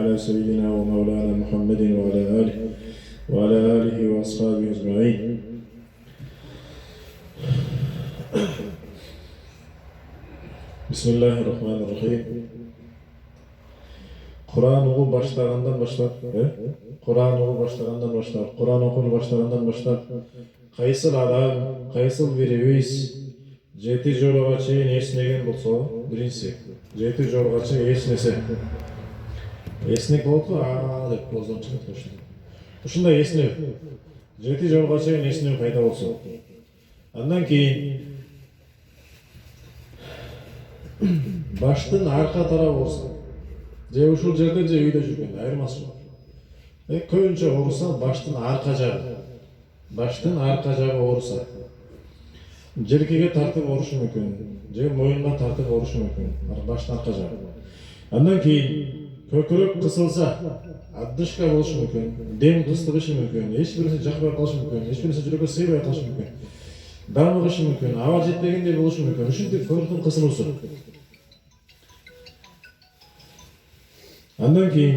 على سيدنا ومولانا محمد وعلى آله وأصحابه أجمعين. Bismillahirrahmanirrahim. Kur'an oku başlagandan başlap, Kur'an oku başlagandan başlap, Kur'an okunu başlagandan başlap, kayısıl adam, kayısıl birimiz, жети жолға чейин эснеген болсо, биринчи, жети жолға чейин эснесе. Эснек болду, деп көздөн чыгып турушты. Ушундай эснеп, жети жолға чейин эснөө пайда болсо. Андан кийин баштын арка тарабы болсо, же ушул жерде же үйдө жүргөн айырмасы бар. Көбүнчө ооруса баштын арка жагы ооруса. Желкеге тартып оорушу мүмкүн, же моюнга тартып оорушу мүмкүн, баштын арка жагы. Андан кийин көкүрөк кысылса, отдышка болушу мүмкүн, дем кыстыгышы мүмкүн, эч бирсе жакпай калышы мүмкүн, эч бирсе жүрөккө сыйбай калышы мүмкүн, дамыгышы мүмкүн, аба жетпегендей болушу мүмкүн. Ушинтип көкүрөктүн кысылуусу. Андан кийин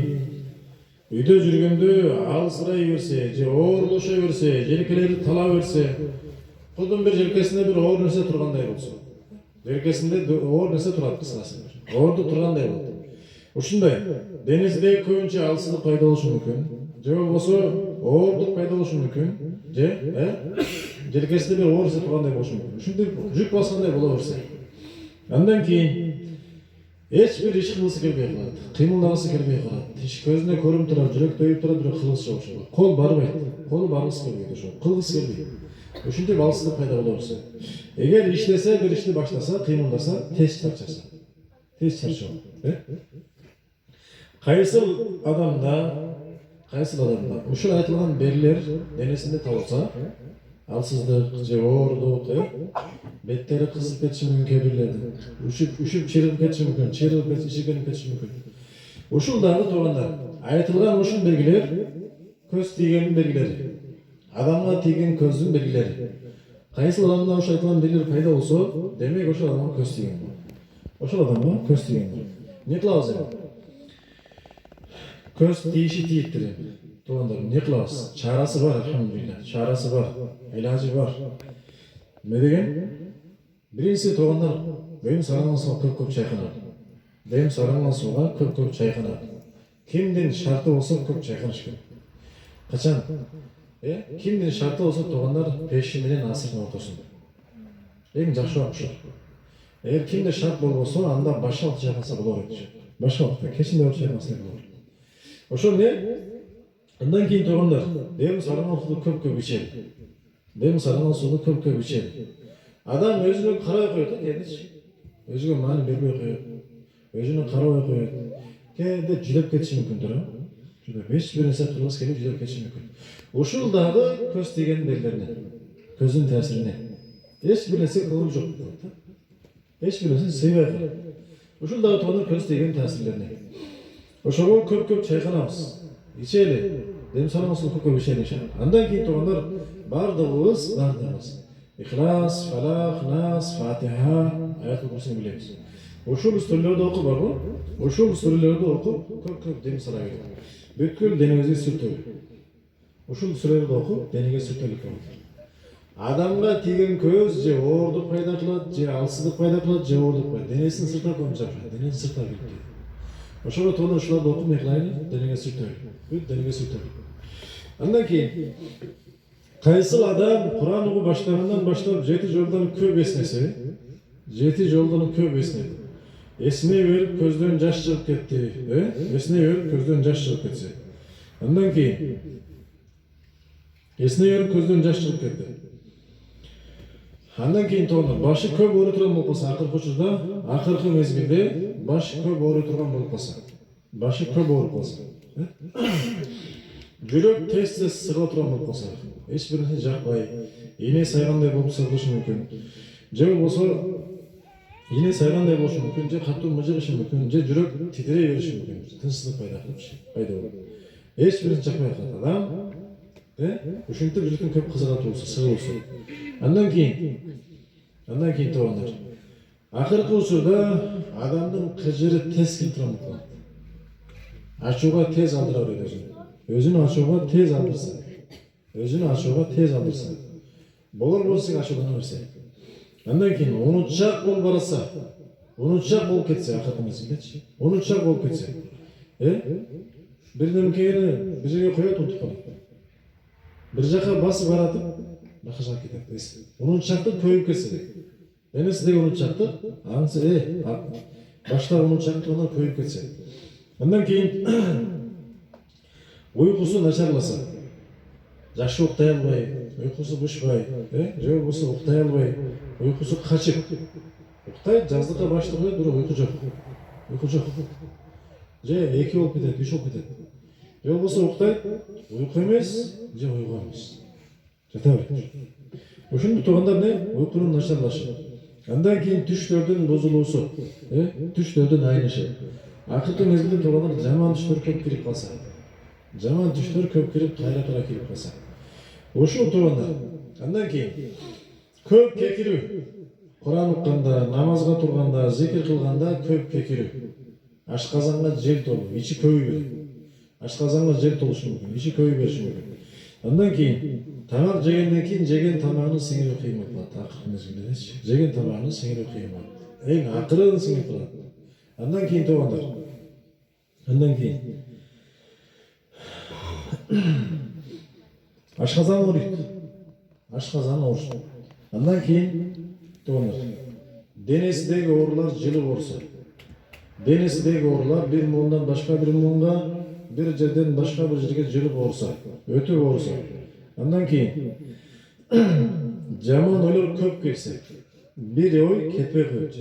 үйдө жүргөндө алысырай берсе, же оорулуша берсе, желкелери тала берсе, кудун бир желкесинде бир оор нерсе тургандай болсо, желкесинде оор нерсе турат, кыскасы оорду тургандай болот. Ушундай денесинде көбүнчө алсыздык пайда болушу мүмкүн, же болбосо оордук пайда болушу мүмкүн, же желкесинде бир оор нерсе тургандай болушу мүмкүн. Ушинтип жүк баскандай боло берсе, андан кийин эч бир иш кылгысы келбей калат, кыймылдагысы келбей калат, көзүнө көрүнүп турат, жүрөктө үйүп турат, бирок кылгысы жок ошого. Кол барбайт, колу баргысы келбейт ошого, кылгысы келбейт. Ушинтип алсыздык пайда боло берсе, эгер иштесе, бир ишти баштаса, кыймылдаса, тез чарчоо. Кайсыл адамда ушул айтылган белгилер денесинде табылса, алсыздык же оордук, беттери кызып кетиши мүмкүн, кээ бирлердин үшүп чиригип кетиши мүмкүн, ишигенип кетиши мүмкүн. Ушул дагы туугандар, айтылган ушул белгилер көз тийгендин белгилери, адамга тийген көздүн белгилери. Кайсыл адамда ушул айтылган белгилер пайда болсо, демек ошол адамга көз тийген. Не кылабыз эми? Көз тийиши тийиптир эми. Туугандар, не кылабыз? Чарасы бар, алхамдулилла. Чарасы бар, илажы бар. Эмне деген? Биринчи туугандар, дем саранган сууга көп чайканат. Кимдин шарты болсо көп чайканыш керек. Качан? Кимдин шарты болсо туугандар, пеши менен асырдын ортосунда. Эң жакшы ошол. Эгер кимде шарт болбосо, анда баш алты чайкаса болот. Баш алты, кечинде чайкаса болот. Ошол не? Андан кийин туугандар, дем саранган сууну көп ичет. Адам өзүнө карабай коет, кээдечи. Өзүгө маани бербей коет. Өзүнө карабай коет. Кээде жүдөп кетиши мүмкүндүр, эч бир нерсе кылгысы келип жүдөп кетиши мүмкүн. Ушул дагы көз тийген белгилерине, көздүн таасирине. Эч бир нерсе кылып жок. Эч бир нерсе сыйбай калат. Ушул дагы туугандар көз тийген таасирлерине. Ошого көп чайканабыз. Ичели. Дем саранган сууну көп ичели. Андан кийин туугандар бардыгыбыз Ихлас, Фалах, Нас, Фатиха, аят окусун билебиз. Ушул сүрөлөрдү окуп барбы? Ушул сүрөлөрдү окуп көп дем сара керек. Бүткүл денебизге сүртөбү. Ушул сүрөлөрдү окуп денеге сүртөлүп болот. Адамга тийген көз же оордук пайда кылат, же алсыздык пайда кылат, же оордук пайда. Денесин сыртап көмүп денесин сыртап кетти. Ошого туугандар ушуларды окуп эмне кылайлы? Денеге сүртөлүп. Андан кийин кайсыл адам Кур'ан окуп баштагандан баштап 7 жолдон көп эснесе, эсине берип көздөн жаш чыгып кетти, Андан кийин эсине берип көздөн жаш чыгып кетти. Андан кийин туугандар башы көп ооруй турган болуп калса, акыркы мезгилде башы көп ооруй турган болуп калса, жүрөк тез сыгыла турган болуп калса, эч бир нерсе жакпай, ийне сайгандай болуп сыгылышы мүмкүн. Же болбосо ийне сайгандай болушу мүмкүн, же катуу мыжыгышы мүмкүн, же жүрөк титирей бериши мүмкүн. Тынчсыздык пайда болот. Эч бир нерсе жакпай калат адам. Ушинтип жүрөктүн көп кызыгатуусу, сыгылуусу. Андан кийин туугандар, акыркы учурда адамдын кыжыры тез келип турган болот. Açууга tez алдыра берет өзүн. Өзүн ачууга tez алдырса. Өзүн ачууга tez алдырса. Болор болсо сен ачуулана берсе. Андан кийин унутчак болуп баратса, унутчак болуп кетсе, акыркы мезгилдечи. Унутчак болуп кетсе. Бирдемкени бир жерге коет, унутуп калат. Бир жака басып баратып, башка жака кетет. Унутчактык көбөйүп кетсе. Эне сиздеги унутчактык, анысы башта унутчактыгынан көбөйүп кетсе. Андан кийин уйкусу начарласа, жакшы уктай албай, уйкусу бушпай, же болбосо уктай албай, уйкусу качып. Уктайт, жаздыкка баштап коет, бирок уйку жок. Уйку жок. Же 2 болуп кетет, 3 болуп кетет. Же болбосо уктайт, уйку эмес, же уйку эмес. Жата берет. Ушуну туугандар не? Уйкунун начарлашы. Андан кийин түштөрдүн бузулуусу, түштөрдүн айнышы. Акыркы мезгилде туугандар жаман түштөр көп кирип калса. Жаман түштөр көп кирип, кайра кирип калса. Ушул туугандар. Андан кийин көп кекирүү. Куран укканда, намазга турганда, зикир кылганда көп кекирүү. Ашказанга жел толуу, ичи көбөйбөйт. Ашказанга жел толушу мүмкүн, ичи көбөй бериши мүмкүн. Андан кийин тамак жегенден кийин жеген тамагын сиңирүү кыйын болот. Акыркы мезгилде жеген тамагын сиңирүү кыйын болот. Эң акырын сиңирип калат. Андан кийин туугандар. Андан кийин ашказан ооруйт. Ашказан оорушу. Андан кийин туугандар. Денесидеги оорулар жылып оорса. Денесидеги оорулар бир муундан башка бир муунга, бир жерден башка бир жерге жылып оорса, өтүп оорса. Андан кийин жаман ойлор көп келсе, бир ой кетпей коет.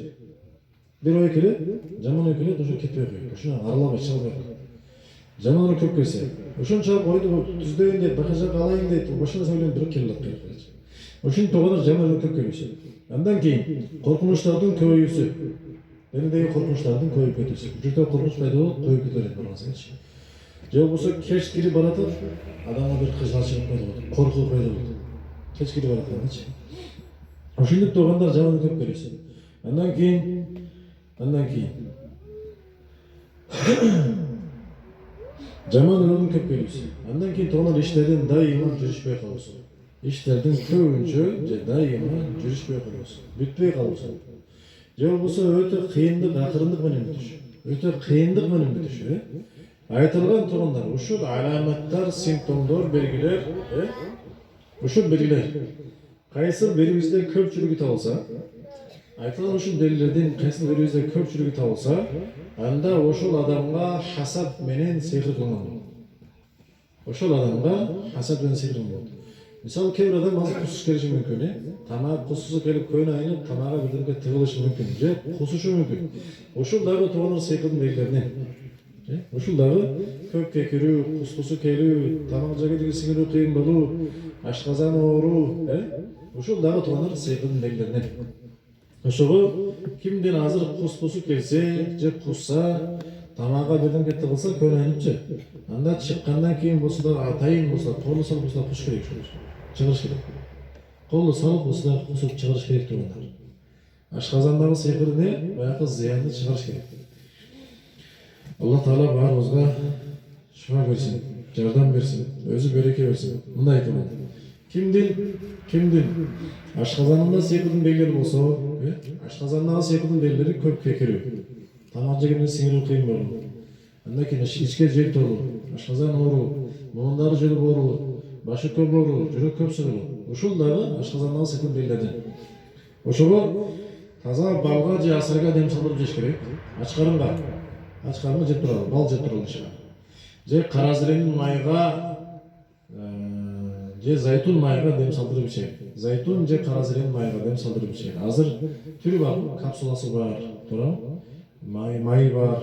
Бир ой келет, жаман ой келет, ошо кетпей коет. Ошону аралабай чыгып коет. Жаман ой көп келсе, ошончолук ойду түздөйүн дейт, башка жака алайын дейт, башка нерсе ойлонуп туруп келип калат. Ошону туугандар жаман ой көп келүүсү. Андан кийин коркунучтардын көбөйүүсү. Денедеги коркунучтардын көбөйүп кетүүсү. Жүрөктө коркунуч пайда болуп, көбөйүп кетет баргансыңчы. Же болбосо кеч кирип баратып, адамга бир кыжалчылык пайда болот, коркуу пайда болот. Кеч кирип бараткандачы. Ошондук туугандар жаман ой көп келүүсү. Андан кийин жаман ойлордун көп келүүсү. Андан кийин туугандар иштердин дайыма жүрүшпөй калуусу. Иштердин көбүнчө же дайыма жүрүшпөй калуусу, бүтпөй калуусу. Же болбосо өтө кыйындык, акырындык менен бүтүш. Өтө кыйындык менен бүтүш. Айтылган туугандар, ушул аламаттар, симптомдор, белгилер, ушул белгилер кайсы бирибизде көпчүлүгү табылса, айтылган ушул белгилердин кайсы бирибизде көпчүлүгү табылса, анда ошол адамга хасад менен сыйкыр кылган болот. Ошол адамга хасад менен сыйкыр кылган болот. Мисалы кээ бир адам азыр кусуш келиши мүмкүн, тамак кусусу келип көйнө айнып, тамага бирдемге тыгылышы мүмкүн, же кусушу мүмкүн. Ошол дагы туугандар сыйкырдын белгилеринен. Ушул дагы көп кекирүү, кускусу келүү, тамак жегенде сиңирүү кыйын болуу, ашказан ооруу, ушул дагы туугандар сыйкырдын белгилеринен. Ошого кимдин азыр кускусу келсе, же кусса, тамага бирдемге тыгылса көйнө айныпчы. Анда чыккандан кийин болсо да атайын болсо, колу салып болсо кусуш керек ушул. Чыгырыш керек. Колу салып болсо да кусуп чыгырыш керек туугандар. Ашказандагы сыйкыр не? Баягы зыянды чыгарыш керек. Алла Таала баарыбызга шифа берсин, жардам берсин, өзү береке берсин. Мындай айтылат. Кимдин ашказанында сыйкырдын белгилери болсо, ашказандагы сыйкырдын белгилери көп кекирүү. Тамак жегенде сиңирүү кыйын болуу. Андан кийин ичке жел толуу, ашказан ооруу, муундары жүрүп ооруу, башы көп ооруу, жүрөк көп соолуу. Ушул дагы ашказандагы сыйкырдын белгилери. Ошого таза балга же асырга дем салдырып жеш керек. Ачкарынга жеп туралы, бал жеп туралы дешет. Же каразиренин майга, же зайтун майга дем салдырып ичет. Зайтун же каразиренин майга дем салдырып ичет. Азыр түрү бар, капсуласы бар, туурабы? Май бар,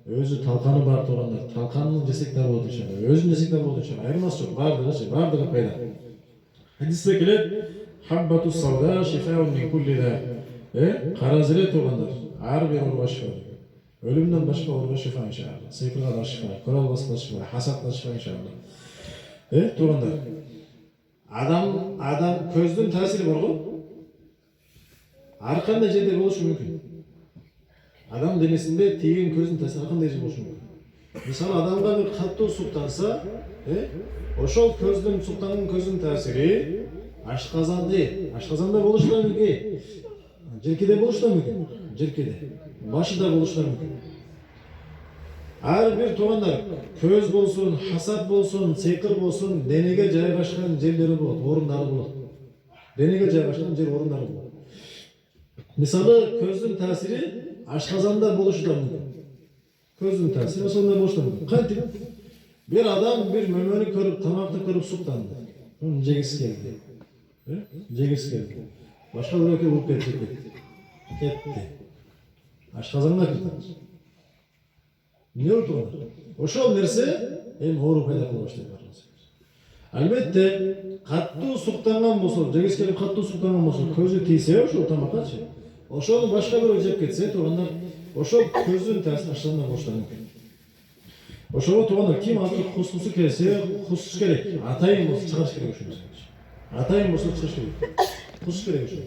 өзү талканы бар туугандар. Талканын жесек да болот иншалла. Өзүн жесек да болот иншалла. Айырмасы жок, бардыгы пайда. Хадисте келет, хаббату савда шифаун мин кулли да. Каразире туугандар, ар бир ооруга шифа. Ölümden başka ооруга шифа иншалла. Сыйкырга да шифа, көр албаска да шифа, хасадка да шифа иншалла. Туугандар. Адам көздүн таасири бар го. Ар кандай жерде болушу мүмкүн. Адам денесинде тийген көздүн таасири ар кандай жерде болушу мүмкүн. Misal adamga bir kаттуу суктанса, ошол көздүн суктанган көздүн таасири ашказанда болушу да мүмкүн. Желкеде болушу да мүмкүн. Желкеде. Башында болушу да мүмкүн. Ар бир туугандар көз болсун, хасат болсун, сыйкыр болсун, денеге жайгашкан жерлери болот, орундары болот. Денеге жайгашкан жер орундары болот. Мисалы көздүн таасири ашказанда болушу да мүмкүн. Көздүн таасири ошондой болушу да мүмкүн. Кантип бир адам бир мөмөнү көрүп, тамакты көрүп суктанды. Жегиси келди. Жегиси келди. Башка бирөөгө уруп кетти. Ашказанга кирди. Не отурду? Ошол нерсе эми оору пайда кыла баштайт. Албетте, каттуу суктанган болсо, жегиси келип каттуу суктанган болсо, көзү тийсе ошол тамакачы. Ошону башка бирөө жеп кетсе, туугандар, ошол көздүн таасири ашказанда болушу мүмкүн. Ошого туугандар ким азыр кускусу келсе, кускус керек. Атайын болсо чыгарыш керек ошону. Атайын болсо чыгарыш керек. Кускус керек ошо.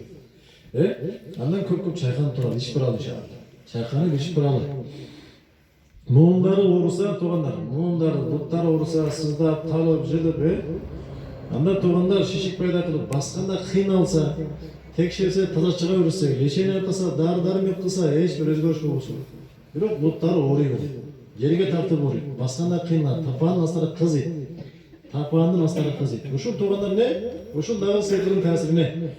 Андан көп чайканып турат, ичип туралы иншалла. Чайканып ичип туралы. Муундары ооруса туугандар, муундары, буттары ооруса, сыздап, талып, жылып, анда туугандар шишик пайда кылып, басканда кыйналса, текшерсе, таза чыга берсе, лечение кылса, дары-дармек кылса, эч бир өзгөрүш болбосун. Бирок буттары ооруй берет. Жерге тартып ооруйт, басканда кыйналат, тапанын астары кызыйт. Тапанын астары кызыйт. Ушул туугандар не? Ушул дагы сыйкырдын таасири.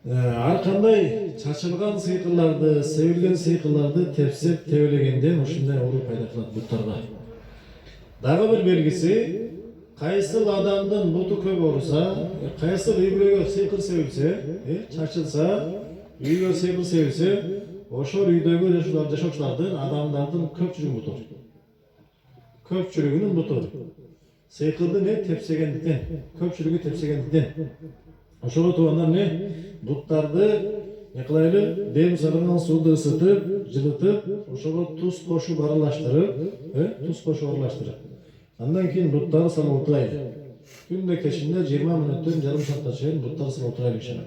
Ар кандай чачылган сыйкырларды, себилген сыйкырларды тепсеп тебелегенден ушундай оору пайда кылат буттарга. Дагы бир белгиси, кайсыл адамдын буту көп ооруса, кайсыл үй-бүлөгө сыйкыр себилсе, чачылса, үйгө сыйкыр себилсе, ошол үйдөгү жашоочулардын, адамдардын көпчүлүгүнүн буту. Көпчүлүгүнүн буту. Сыйкырды тепсегендиктен, көпчүлүгү тепсегендиктен. Ошого туугандар буттарды кылайлы, дем салынган сууду ысытып, жылытып, ошого туз кошуп аралаштырып, Андан кийин буттарды салып отурайлы. Күндө кечинде 20 мүнөттөн жарым саатка чейин буттарды салып отурайлы иншалла.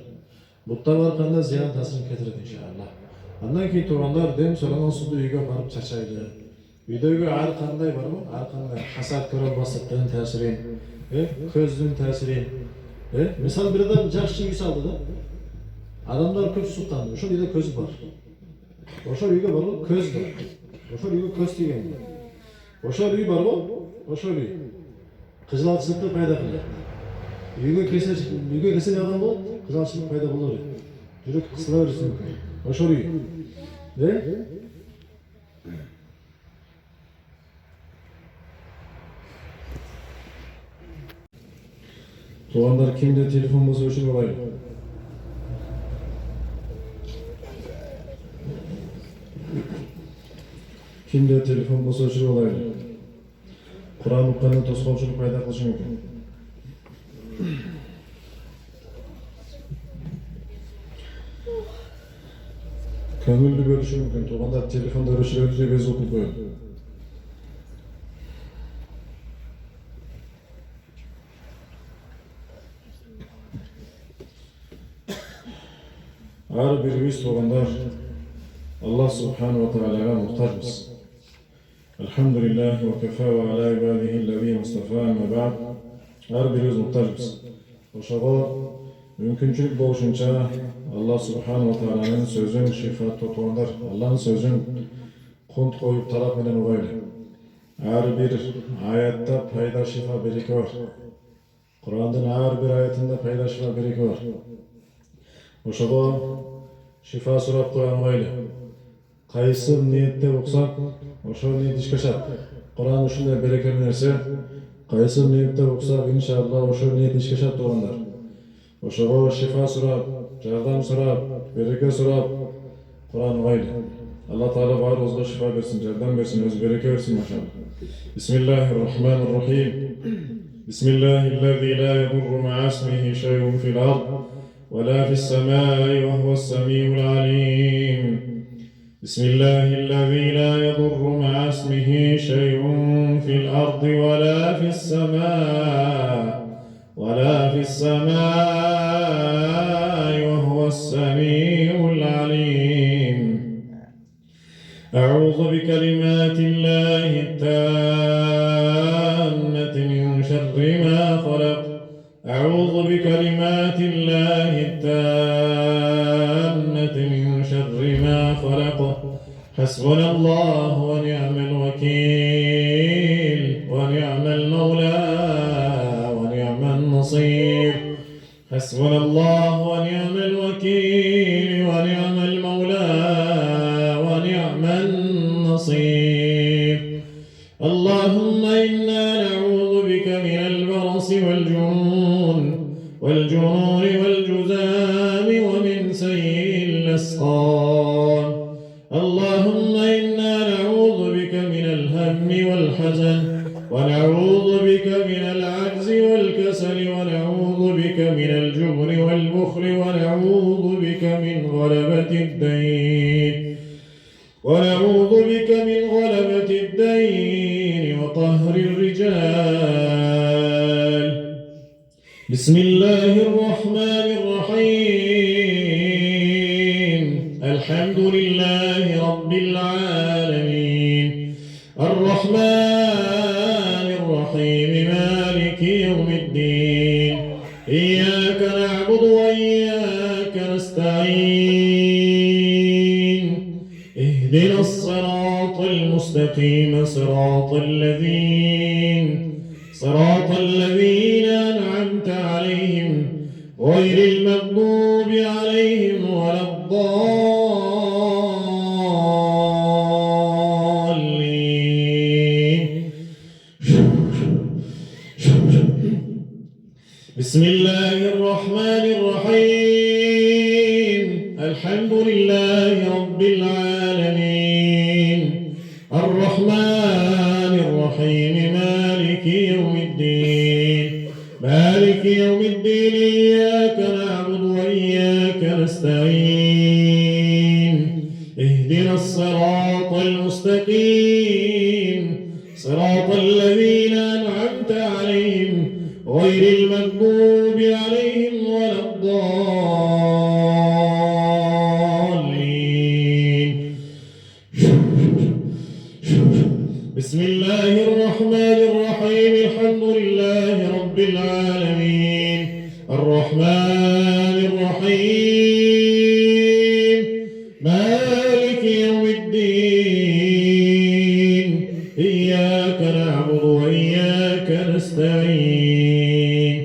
Буттарга ар кандай зыян таасирин кетирет иншалла. Андан кийин туугандар дем салынган сууду үйгө барып чачайлы. Үйдөгү ар кандай барбы? Ар кандай хасат көрө басыктын таасирин, көздүн таасирин. Мисал бир адам жакшы үй салды да. Адамдар көп суктанды. Ошол үйдө көз бар. Ошол үйгө барбы? Көз бар. Ошол үйгө көз тийген. Ошол үй барбы? Ошол үй. Кыжылчылыкты пайда кылат. Үйгө кесе адам болот, кыжылчылык пайда болор. Жүрөк кысыла берсе мүмкүн. Ошол үй. Туугандар кимде телефон болсо өчүрүп алайлы. Кимде телефон болсо өчүрүп алайлы. Кур'ан укканда тоскоолчулук пайда кылышы мүмкүн. Көңүлдү бөлүшү мүмкүн. Туугандар телефондор өчүрөбүз, без окуп коелу. Ар бирибиз туугандар Аллах субхану ва таалага мухтажбыз. Алхамдулиллах ва кафа ва аля ибадихи аллазина мустафа, амма ба'д. Ар бирибиз мухтажбыз. Ошого мүмкүнчүлүк болушунча Аллах субхану ва тааlanın сөзүн шифаттуу туугандар, Аллах'ın сөзүн кунт коюп талап менен угайлы. Ар бир аятта пайда, шифа, береке бар. Кур'андын ар бир аятында пайда, шифа, береке бар. Ошого шифа сурап коюн угайлы. Кайсы ниетте уксак, ошол ниет ишке ашат. Кур'ан ушундай берекелүү нерсе. Кайсы ниетте уксак, иншалла ошол ниет ишке ашат туугандар. Ошого шифа сурап, жардам сурап, береке сурап, Кур'ан угайлы. Алла Таала баарыбызга шифа берсин, жардам берсин, өзү береке берсин иншалла. Бисмиллахир-рахманир-рахим. Бисмиллахиллази ла ядурру ма'a ismihi shay'un fil ard ولا في السماء وهو السميع العليم. بسم الله الذي لا يضر مع اسمه شيء في الأرض ولا في السماء وهو السميع العليم. أعوذ بكلمات الله التامة من شر ما خلق. أعوذ بكلمات الله التامة من شر ما خلق. حسبنا الله ونعم الوكيل ونعم المولى ونعم النصير. حسبنا الله ونعم الوكيل ونعم المولى ونعم النصير. اللهم إنا نعوذ بك من البرص والجنون والجذام ومن سيء الأسقام. اللهم إنا نعوذ بك من الهم والحزن، ونعوذ بك من العجز والكسل، ونعوذ بك من الجبن والبخل، ونعوذ بك من غلبة الدين وقهر الرجال. بسم الله الرحمن الرحيم. الحمد لله رب العالمين، الرحمن الرحيم، مالك يوم الدين. إياك نعبد وإياك نستعين. اهدنا الصراط المستقيم، صراط الذين أنعمت عليهم غير المغضوب عليهم ولا الضالين. بسم الله الرحمن الرحيم. الحمد لله رب العالمين، الرحمن الرحيم، مالك يوم الدين. إياك نعبد وإياك نستعين. اهدنا الصراط المستقيم، صراط الذين أنعمت عليهم غير المغضوب عليهم ولا الضالين. بسم الله الرحمن الرحيم. الحمد لله رب العالمين، الرحمن الرحيم، مالك يوم الدين. إياك نعبد وإياك نستعين.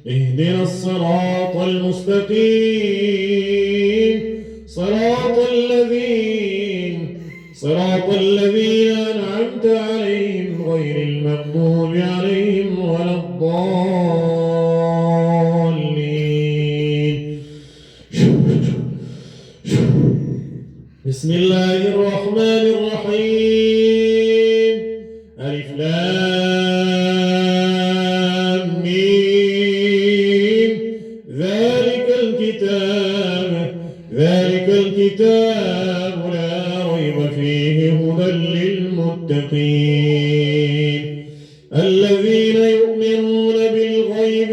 اهدنا الصراط المستقيم، صراط الذين أنعمت عليهم غير المغضوب عليهم ولا الضالين. بسم الله الرحمن الرحيم. ألف لام ميم. ذلك الكتاب لا ريب فيه هدى للمتقين، الذين يؤمنون بالغيب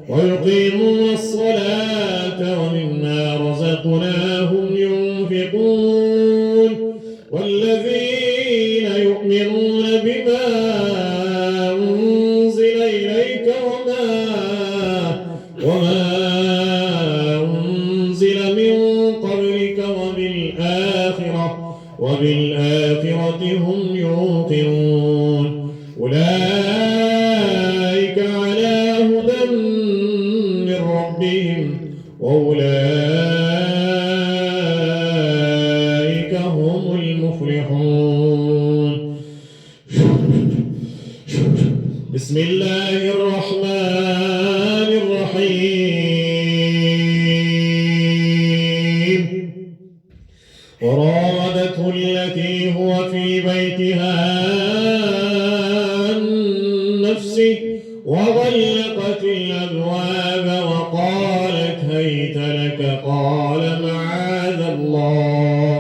ويقيمون الصلاة ومما رزقناهم ينفقون، والذين يؤمنون بما أنزل إليك وما أنزل من قبلك وبالآخرة هم يوقنون. أولئك على هدى من ربهم وأولئك هم المفلحون. بسم الله الرحمن الرحيم. وراودته التي هو في بيتها عن نفسه وغلقت الأبواب وقالت هيت لك، قال معاذ الله،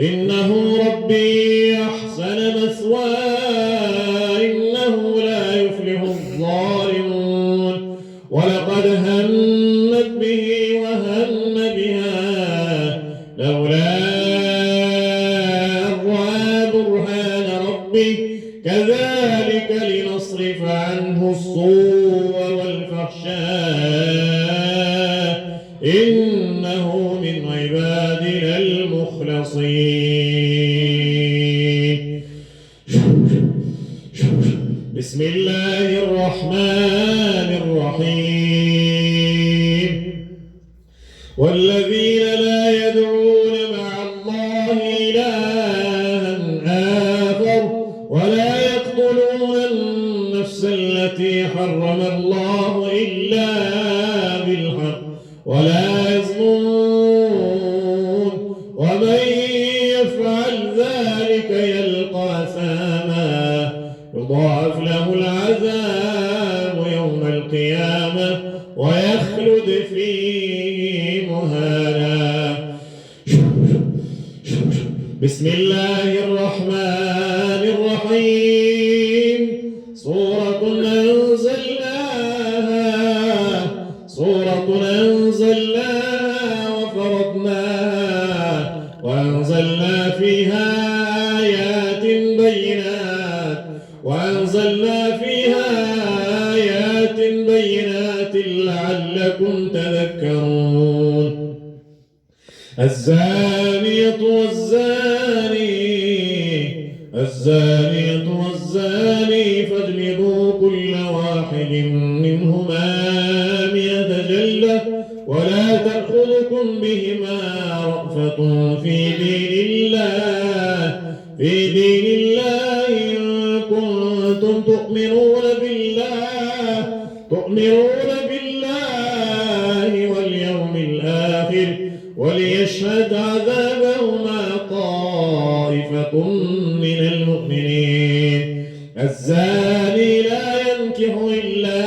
إنه ربي أحسن مثواي، إنه لا يفلح الظالمون. ولقد همت به وهم بها لولا ربك كذلك لنصرف عنه السوء والفحشاء إنه من عبادنا المخلصين. بسم الله الرحمن الرحيم والذين لا يدعون مع الله إلها آخر ولا يقتلون النفس التي حرم الله إلا بالحق ولا يزنون ومن يفعل ذلك يلقى أثاما يضاعف له العذاب يوم القيامة ويخلد فيه مهانا. بسم الله الرحمن الرحيم سورة أنزلناها وفرضناها وأنزلنا فيها آيات بينات لعلكم تذكرون. الزانية والزاني فاجلدوا كل واحد منهما 100 جلدة ولا تأخذكم بهما رأفة في دين الله إن كنتم تؤمنون بالله واليوم الآخر وليشهد عذابهما طائفة من المؤمنين. الزاني لا ينكح إلا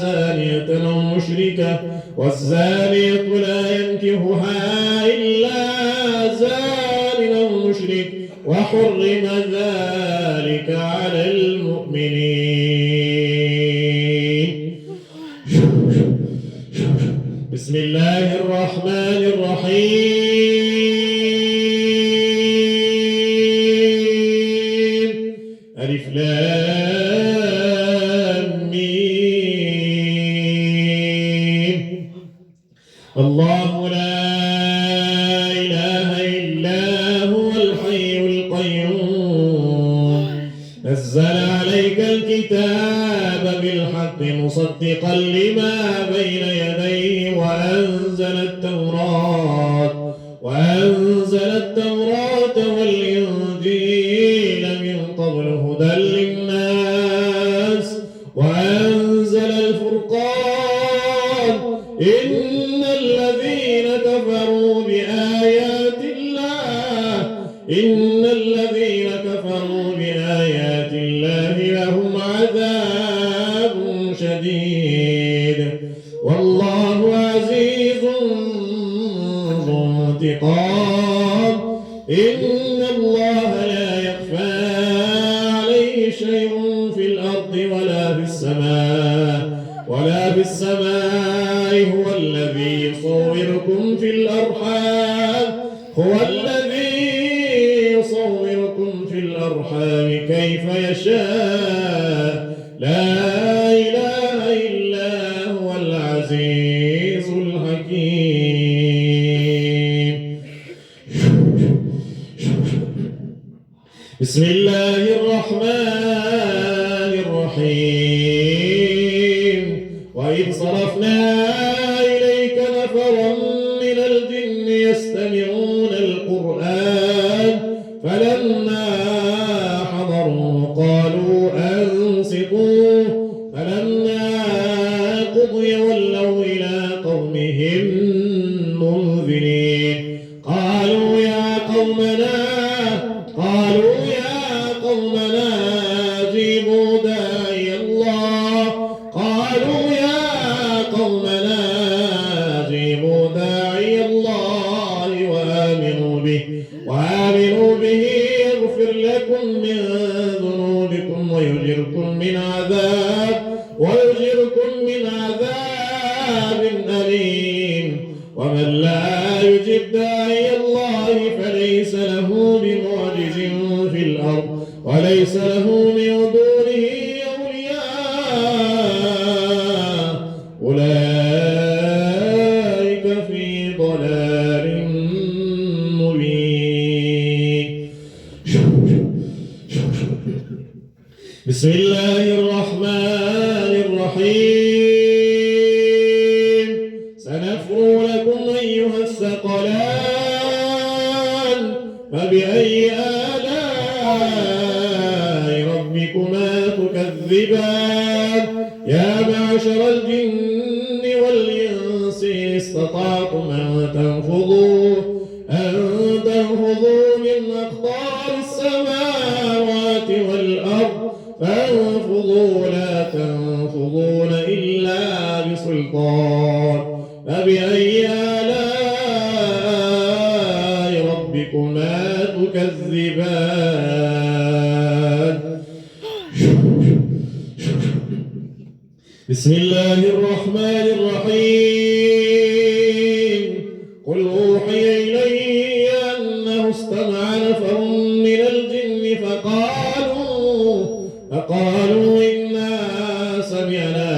زانية أو مشركة والزانية لا ينكحها إلا زان أو مشرك وحرم ذلك على المؤمنين. بسم الله الرحمن الرحيم ألف لام ميم الله لا إله إلا هو الحي القيوم نزل عليك الكتاب بالحق مصدقا لما بين يديه وأنزل التوراة والإنجيل من قبل هدى للناس وأنزل الفرقان إن الذين كفروا بآيات الله لهم عذاب شديد والله عزيز ذو انتقام إن الله لا يخفى عليه شيء في الأرض ولا في السماء هو الذي يصوركم في الأرحام كيف يشاء لا إله إلا هو العزيز الحكيم. بسم الله الرحمن الرحيم وإذ صرفنا إليك نفرا من الجن يستمعون القرآن فلما حضروا قالوا أنصتوا فلما قضي ولوا إلى قومهم منذرين قالوا يا قومنا أجيبوا داعي الله وآمنوا به يغفر لكم من ذنوبكم ويجركم من عذاب أليم ومن لا يجب داعي الله فليس له بمعجز في الأرض وليس له من دونه أولياء أولئك في ضلال مبين. بسم الله الرحمن الرحيم. سنفرغ لكم أيها الثقلان. فبأي آلاء ربكما تكذبان؟ يا معشر الجن والإنس استطعتم أن تنفذوا من أقطار السماوات والأرض فانفذوا لا تنفذون إلا بسلطان. فبأي آلاء ربكما تكذبان؟ بسم الله الرحمن الرحيم. قل أوحي إلي أنه استمع نفر من الجن فقالوا إنا سمعنا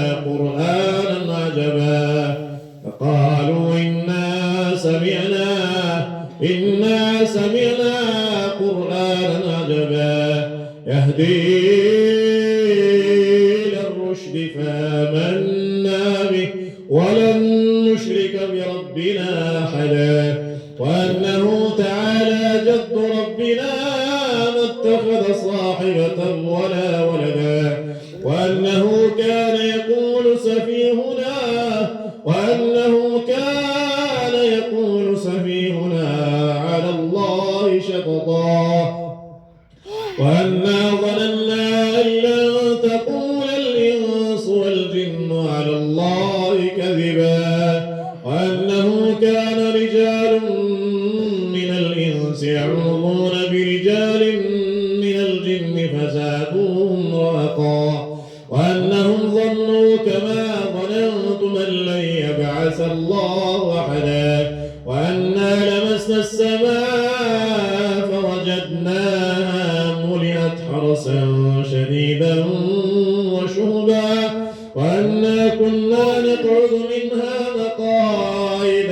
قرآنا عجبا يهدي إلى الرشد فآمنا به ولن نشرك بربنا أحدا. وأنه تعالى جد ربنا ما اتخذ صاحبة ولا ولدا. وأنه كان يقول سفيهنا على الله شططا. وأنا ظننا أن لن تقول الإنس والجن على الله كذبا. وأنه كان رجال من الإنس يعوذون برجال من الجن فزادوهم رهقا. وأنهم ظنوا كما ظننتم أن لن يبعث الله أحدا. وأنا لمسنا السماء فوجدناها ملئت حرسا شديدا وشهبا. وأنا كنا نقعد منها مقاعد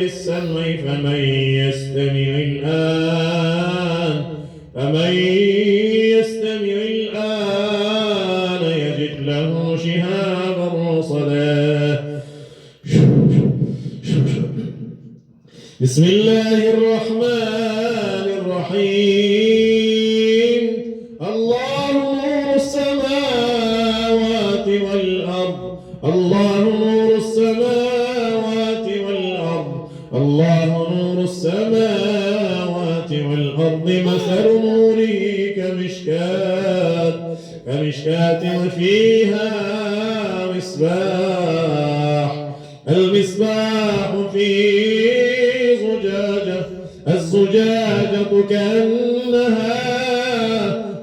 للسمع فمن يستمع الآن يجد له شهابا رصدا. بسم الله الرحمن الرحيم. الله نور السماوات والأرض. الله نور السماوات والأرض. مثل نوره كمشكاة فيها مصباح. المصباح في الزجاجة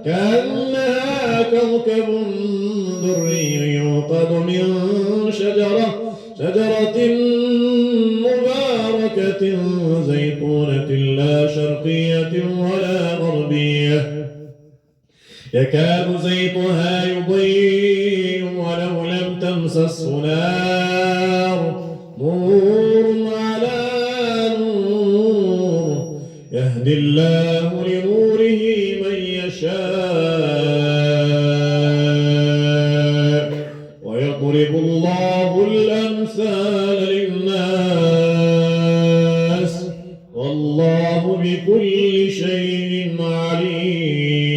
كأنها كوكب دري يوقد من شجرة مباركة زيتونة لا شرقية ولا غربية يكاد زيتها يضيء ولو لم تمسسه نار. نور على نور يهدي الله لنوره من يشاء ويضرب الله الأمثال للناس والله بكل شيء عليم.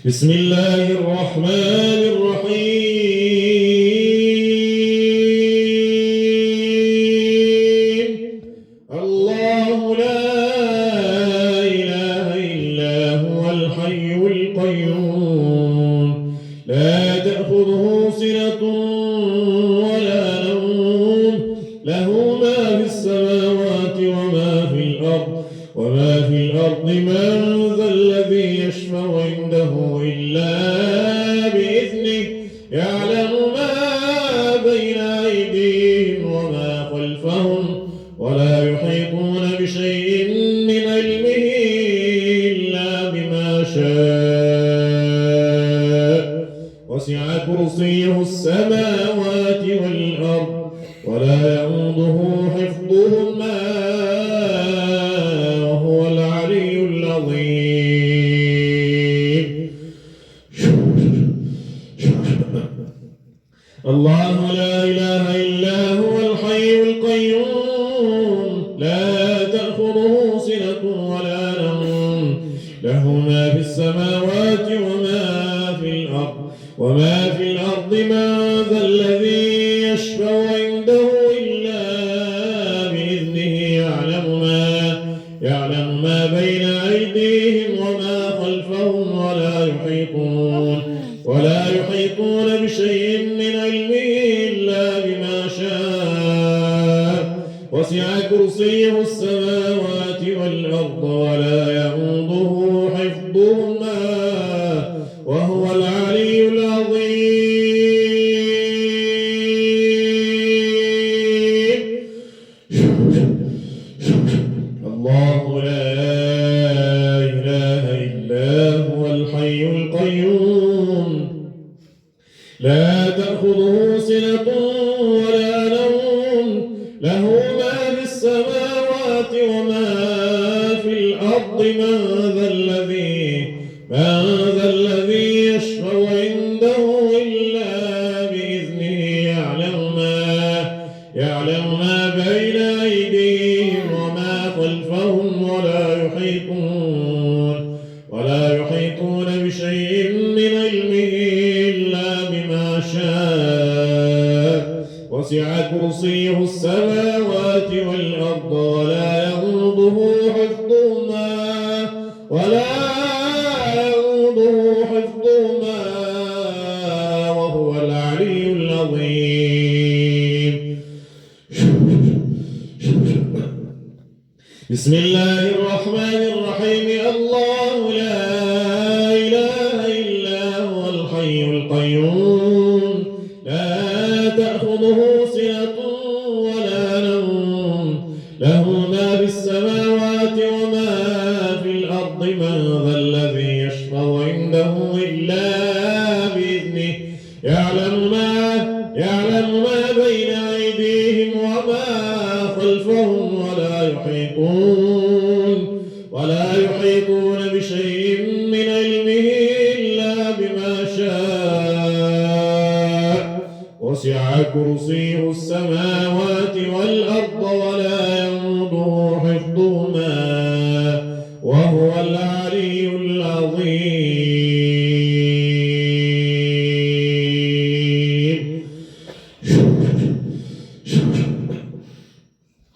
بسم الله الرحمن الرحيم. الله لا إله إلا هو الحي القيوم لا تأخذه سنة ولا نوم له ما في السماوات وما في الأرض من ذا الذي يشفع عنده إلا بإذنه يعلم كرسيه السماوات والأرض ولا يؤوده حفظهما وهو العلي العظيم. الله لا إله إلا هو الحي القيوم لا تأخذه سنة ولا نوم له ما في السماوات وما في الأرض من ذا الذي يشفع عنده إلا بإذنه يعلم ما بين أيديهم وما خلفهم ولا يحيطون بشيء من علمه إلا بما شاء وسع كرسيه السماوات والأرض ولا يؤوده حفظهما وهو العلي العظيم. الله لا إله إلا هو الحي القيوم لا تأخذه سنة ولا نوم له ما في السماوات وما في الأرض من ذا الذي يشفع عنده إلا بإذنه يعلم ما بين أيديهم وما خلفهم ولا يحيطون بشيء من علمه إلا بما شاء وسع كرسيه السماوات والأرض ولا يؤوده حفظهما وهو العلي العظيم. بسم الله الرحمن الرحيم. الله لا إله إلا هو الحي القيوم لا تأخذه سنة ولا نوم له ما في السماوات وما في الأرض من ذا الذي يشفع عنده إلا بإذنه يعلم ما بين أيديهم وما خلفهم ولا يحيطون بشيء من علمه إلا بما شاء وسع كرسيه السماوات والأرض ولا يؤوده حفظهما وهو العلي العظيم.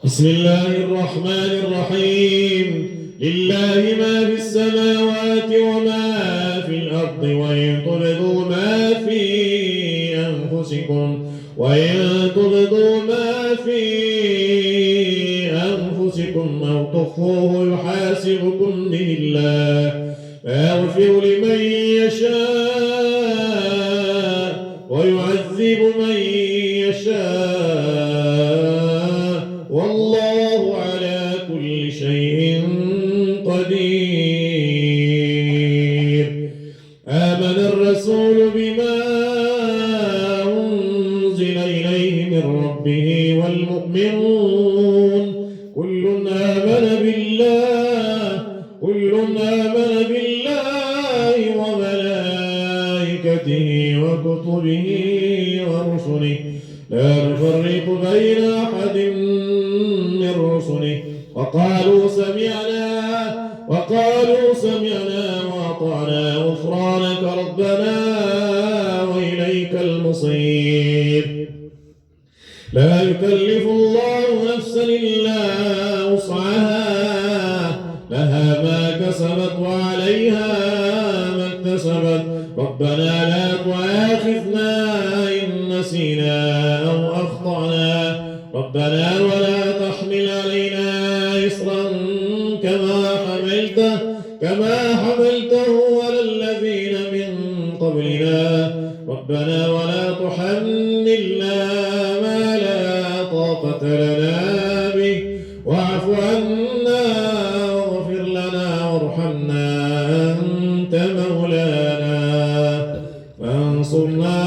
بسم الله الرحمن الرحيم. لله ما في السماوات وما في الأرض وإن تبدوا ما في أنفسكم أو تخفوه يحاسبكم به الله فيغفر لمن يشاء ويعذب من يشاء والله على كل شيء قدير. آمن الرسول بما أنزل إليه من ربه والمؤمنون كل آمن بالله وملائكته وكتبه ورسله لا نفرق بين أحد من رسله وقالوا سمعنا وأطعنا غفرانك ربنا وإليك المصير. لا يكلف الله نفسا إلا وسعها لها ما كسبت وعليها ما اكتسبت ربنا لا تؤاخذنا إن نسينا أو أخطأنا ربنا ولا تحمل علينا إصرا كما حملته على الذين من قبلنا ربنا ولا تحملنا ما لا طاقة لنا به واعف عنا واغفر لنا وارحمنا أنت مولانا فانصرنا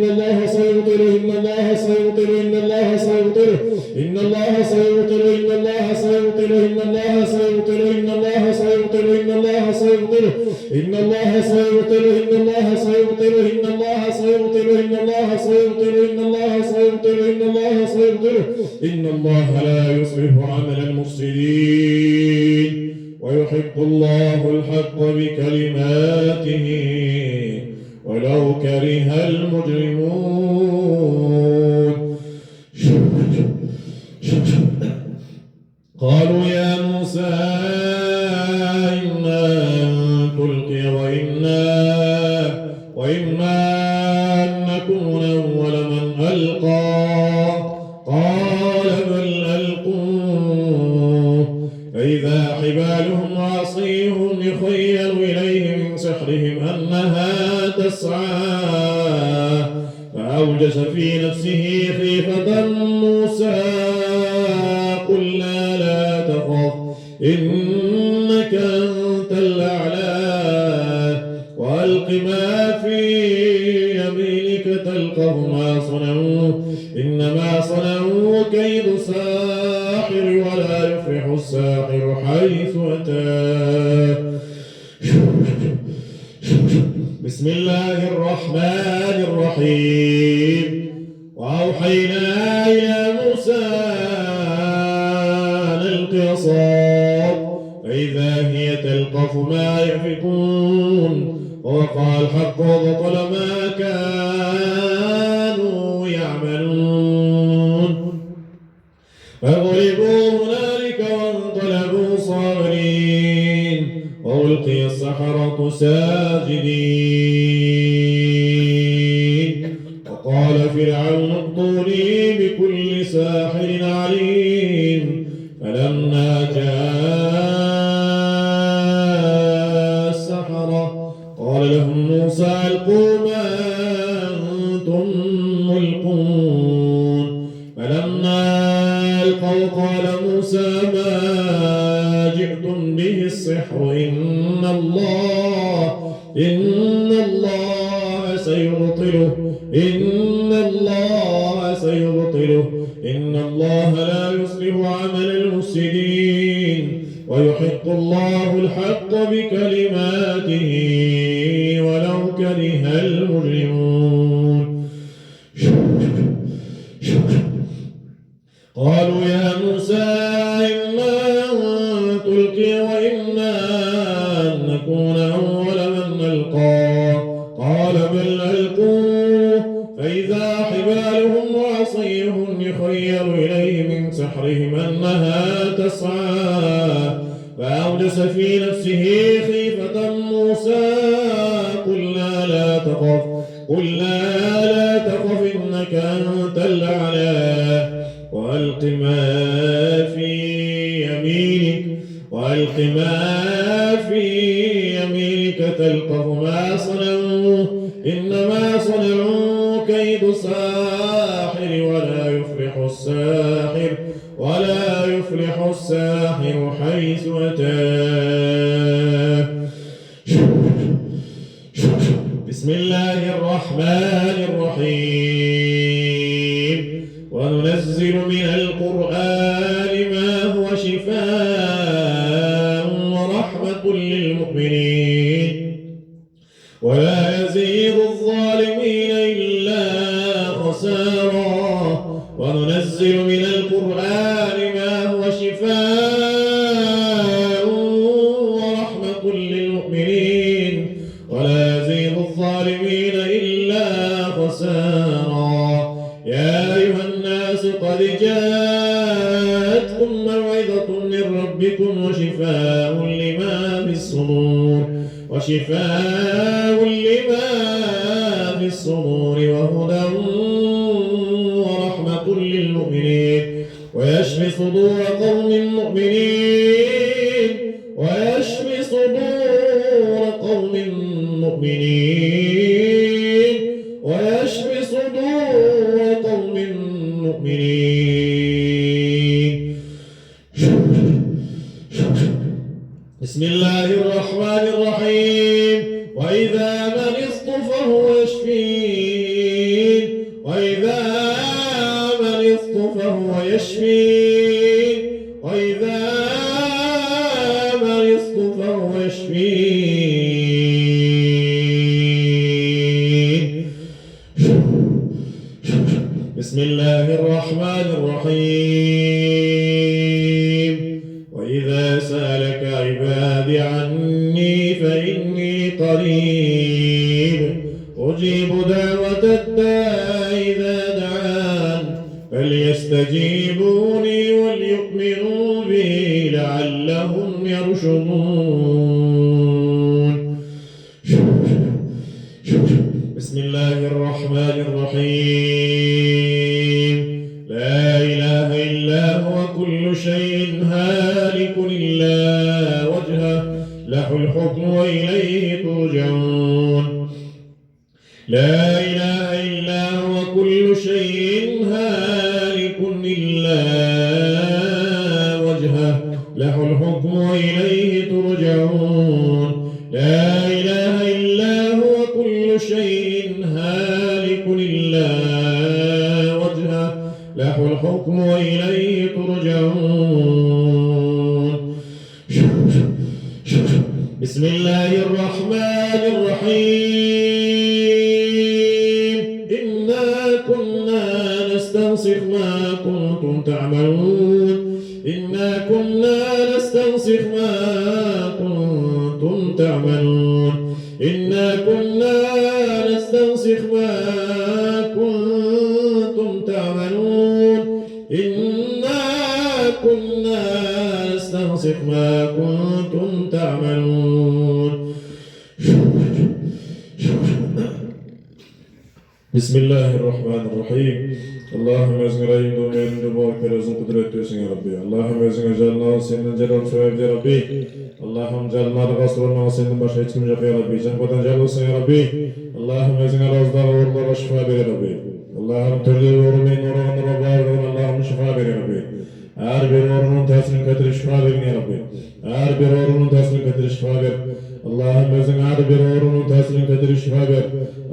إن الله سيبطله إن الله سيبطله إن الله سيبطله إن الله سيبطله إن الله سيبطله إن الله سيبطله إن الله سيبطله إن الله سيبطله إن الله سيبطله إن الله سيبطله إن الله سيبطله إن الله سيبطله إن الله سيبطله إن الله سيبطله إن الله لا يصلح عمل المفسدين ويحق الله الحق بكلماته ولو كره المجرمون. قالوا يا موسى إما أن تلقي وإما أن نكون أول من ألقى قال بل ألقوا فإذا حبالهم وعصيهم يخيل إليه من سحرهم أنها تسعى فأوجس في نفسه خيفة موسى قلنا لا تخف إنك أنت الأعلى وألق ما في يمينك تلقف ما صنعوا إنما صنعوا كيد ساحر ولا يفلح الساحر حيث أتى. بسم الله الرحمن الرحيم وأوحينا إلى موسى أن ألق عصاك فإذا هي تلقف ما يأفكون ووقع الحق وبطل ما كانوا يعملون فغلبوا هنالك وانقلبوا صاغرين وألقي السحرة ساجدين وقال فرعون ائتوني بكل ساحر عليم فلما جاء السحرة قال لهم موسى ألقوا ما أنتم ملقون فلما ألقوا قال موسى ما جئتم به السحر إن الله سيبطله إن الله لا يصلح عمل المفسدين ويحق الله الحق بكلماته ولو كره المجرمون. قالوا يا موسى إما أن تلقي وإما أن نكون أول من نلقى قال بل ألقوا فإذا حبالهم وعصيهم يخيل إليه من سحرهم أنها تسعى فأوجس في نفسه خيفة موسى قلنا لا تخف إنك أنت الأعلى وألق ما في يمينك تلقف ما صنعوا إنما صنعوا كيد ساحر ولا يفلح الساحر حيث أتى. بسم الله الرحمن الرحيم وننزل من القرآن ما هو شفاء ورحمة للمؤمنين ولا يزيد الظالمين إلا خسارا وننزل من القرآن ما هو شفاء ورحمة للمؤمنين ولا يزيد الظالمين إلا خسارا. يا أيها الناس قد جاءتكم موعظة من ربكم وشفاء لما في الصدور وهدى ورحمة للمؤمنين ويشفي صدور قوم مؤمنين بسم الله الرحمن الرحيم وإذا مرضت فهو يشفين وإذا مرضت فهو يشفين وإذا مرضت فهو يشفين بسم الله الرحمن الرحيم وإذا سألك عبادي عني فإني قريب أجيب دعوة الداع إذا دعان فليستجيبوا لي وليؤمنوا بي لعلهم يرشدون بسم الله الرحمن الرحيم لا إله إلا هو كل شيء هالك إلا وجهه له الحكم وإليه ترجعون لا إله إلا هو كل شيء هالك إلا وجهه له الحكم وإليه ترجعون لا إله إلا هو كل شيء هالك إلا وجهه له الحكم وإليه ترجعون بسم الله الرحمن الرحيم إنا كنا نستنسخ ما كنتم تعملون إنا كنا نستنسخ ما كنتم تعملون إنا كنا نستنسخ ما كنتم تعملون إنا كنا نستنسخ ما كنتم تعملون بسم الله الرحمن الرحيم اللهم ازغ رأينا من دبارك رزق قدرت يا ربي اللهم ازغ جلنا سنن جلال سواب يا ربي اللهم جلنا رسولنا سنن بشيتكم يا ربي جنبنا جلوس يا ربي اللهم ازغ رزق ورد شفاء يا ربي اللهم ترجي ورمين ورغم ربار اللهم شفاء يا ربي her bir orunun teslim kadir şifa verin ya Rabbi. Her bir orunun teslim kadir şifa ver. Allah'ım özün her bir orunun teslim kadir şifa ver.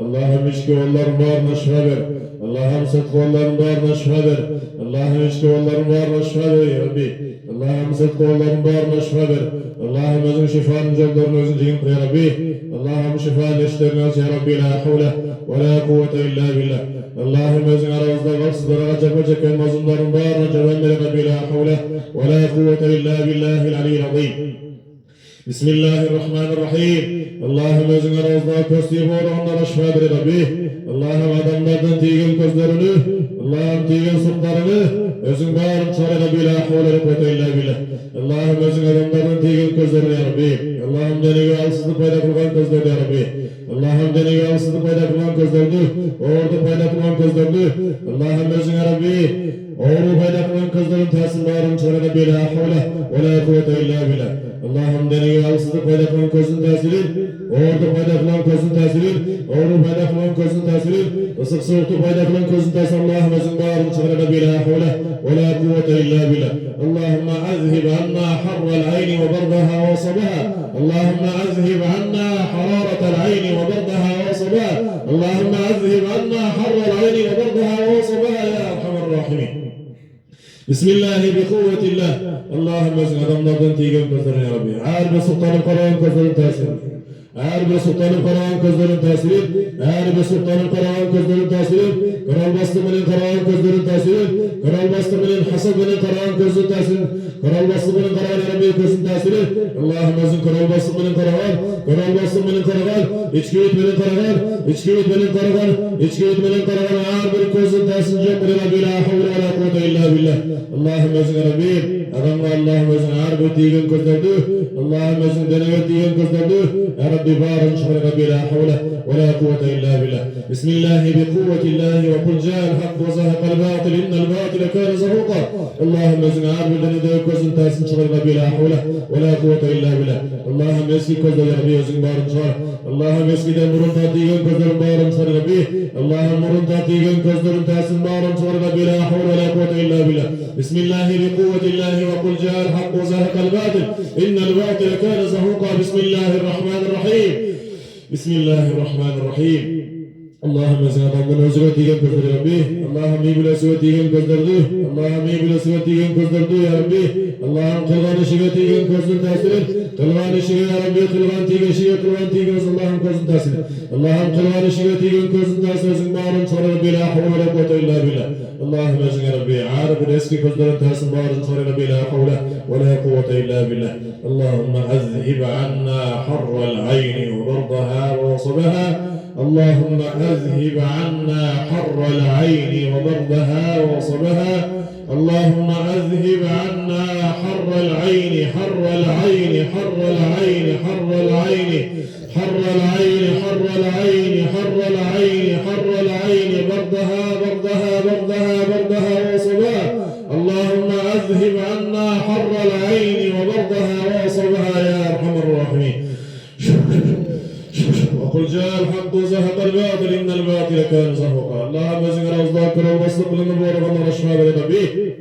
Allah'ım içki yolların bağrına şifa ver. Allah'ım sıdkı yolların bağrına şifa ver. Allah'ım içki yolların bağrına şifa ver ya Rabbi. Allah'ım sıdkı yolların bağrına şifa ver. Allah'ım özün şifanın yollarını özün cihim ya Rabbi. Allah'ım şifanın eşlerini aç ya Rabbi. La havle ve la kuvvete illa billah. Allah'ım özün aramızda vaksızlara acaba çeken mazlumların bağrına cevenleri Rabbi. La havle ve la kuvvete illa billahil aliyyil azim. Bismillahirrahmanirrahim. Allah'ım özün aramızda köstüğü boğduğunlara şifa ver Rabbi. Allah'ım adamlardan tiygen gözlerini, Allah'ım tiygen sırtlarını, özün bağırın çare Rabbi. La havle ve kuvvete illa billah. Allah'ım özün adamlardan tiygen gözlerini ya Rabbi. Allah'ım denege alsızlık payda kılgan gözlerini ya Rabbi. Allah'ım denege alsızlık payda kılgan gözlerini, ordu payda kılgan gözlerini, Allah'ım özün ya Rabbi. Oğru payda kılgan gözlerin tahsin bağırın çare Rabbi. La havle ve la kuvvete illa billah. Allah'ım denege alsızlık payda kılan gözün tesiri, ordu payda kılan gözün tesiri, oğru payda kılan gözün tesiri, ısık soğuktu payda kılan gözün tesiri. Allah'ım özün bağırın çare Rabbi. La havle ve la kuvvete illa billah. Allahümme azhib anna harral ayni ve bardaha ve sabaha. Allahümme azhib anna hararetel ayni ve bardaha ve sabaha. Allahümme azhib anna harral ayni ve bardaha ve sabaha ya erhamer rahimin. Bismillahi bi kuvvetillah. Allah'ım özün adamlardan tiygen gözlerini ya Rabbi. Her bir sultanın karavan gözlerin tesiri. Her bir sultanın karavan gözlerin tesiri. Her bir sultanın karavan gözlerin tesiri. Kral bastımının karavan gözlerin tesiri. Kral bastımının hasabının karavan gözlerin tesiri. Kral bastımının karavan ya Rabbi gözün tesiri. Allah'ım özün kral bastımının karavan. Kral bastımının karavan. İçki yutmenin karavan. İçki yutmenin karavan. İçki yutmenin karavan. Her bir gözün tesiri. Cemre Rabbi la havle ve la kuvvete illa billah. Allah'ım özün ya Rabbi. Adamla Allah'ım özün her bir tiygen gözlerdi. Allah'ım özün denege tiygen gözlerdi. Ya Rabbi bağırın şahri Rabbi la havle ve la kuvvete illa billah. Bismillahi bi kuvvetillahi ve kul ca'al hak ve zahaqal batil innel batile kâne zahuqa. Allah'ım özün her bir denege gözün tersin şahri Rabbi la havle ve la kuvvete illa billah. Allah'ım eski gözler ya Rabbi özün bağırın şahri. Allah'ım eskiden burun tatiyen gözlerin bağırın şahri Rabbi. Allah'ım burun tatiyen gözlerin tersin bağırın şahri Rabbi la havle ve la kuvvete illa billah. Bismillahi bi kuvvetillahi ve kul ca'al hak ve zahaqal batil innel batile kâne zahuqa. Bismillahirrahmanirrahim. Bismillahirrahmanirrahim. Allah'ım sen adamdan özüne diyen gözleri Rabbi. Allah'ım iyi bilesive diyen gözlerdi. Allah'ım iyi bilesive diyen gözlerdi ya Rabbi. Allah'ım kılgan işine diyen gözün tesirin. Kılgan işine ya Rabbi. Kılgan diyen işine kılgan diyen Allah'ım gözün tesirin. Allah'ım kılgan işine diyen gözün tesirin. Bağırın sonra Rabbi la havle ve la kuvvete illa billah. Allah'ım özün ya Rabbi. Arabın eski gözlerin tesirin. Bağırın sonra Rabbi la havle ve la kuvvete illa billah. Allah'ım azhib anna harral ayni ve bardaha ve sabaha. اللهم أذهب عنا حر العين وبردها وصبها اللهم أذهب عنا حر العين حر العين حر العين حر العين حر العين حر العين حر العين حر العين بردها بردها بردها بردها وصبها اللهم أذهب عنا حر العين وبردها وصبها يا أرحم الراحمين وقل جاء الحق وزهق الباطل إن الباطل كان زهوقا اللهم زغر أصداق والوصدق للنبوة ونرشما بالنبي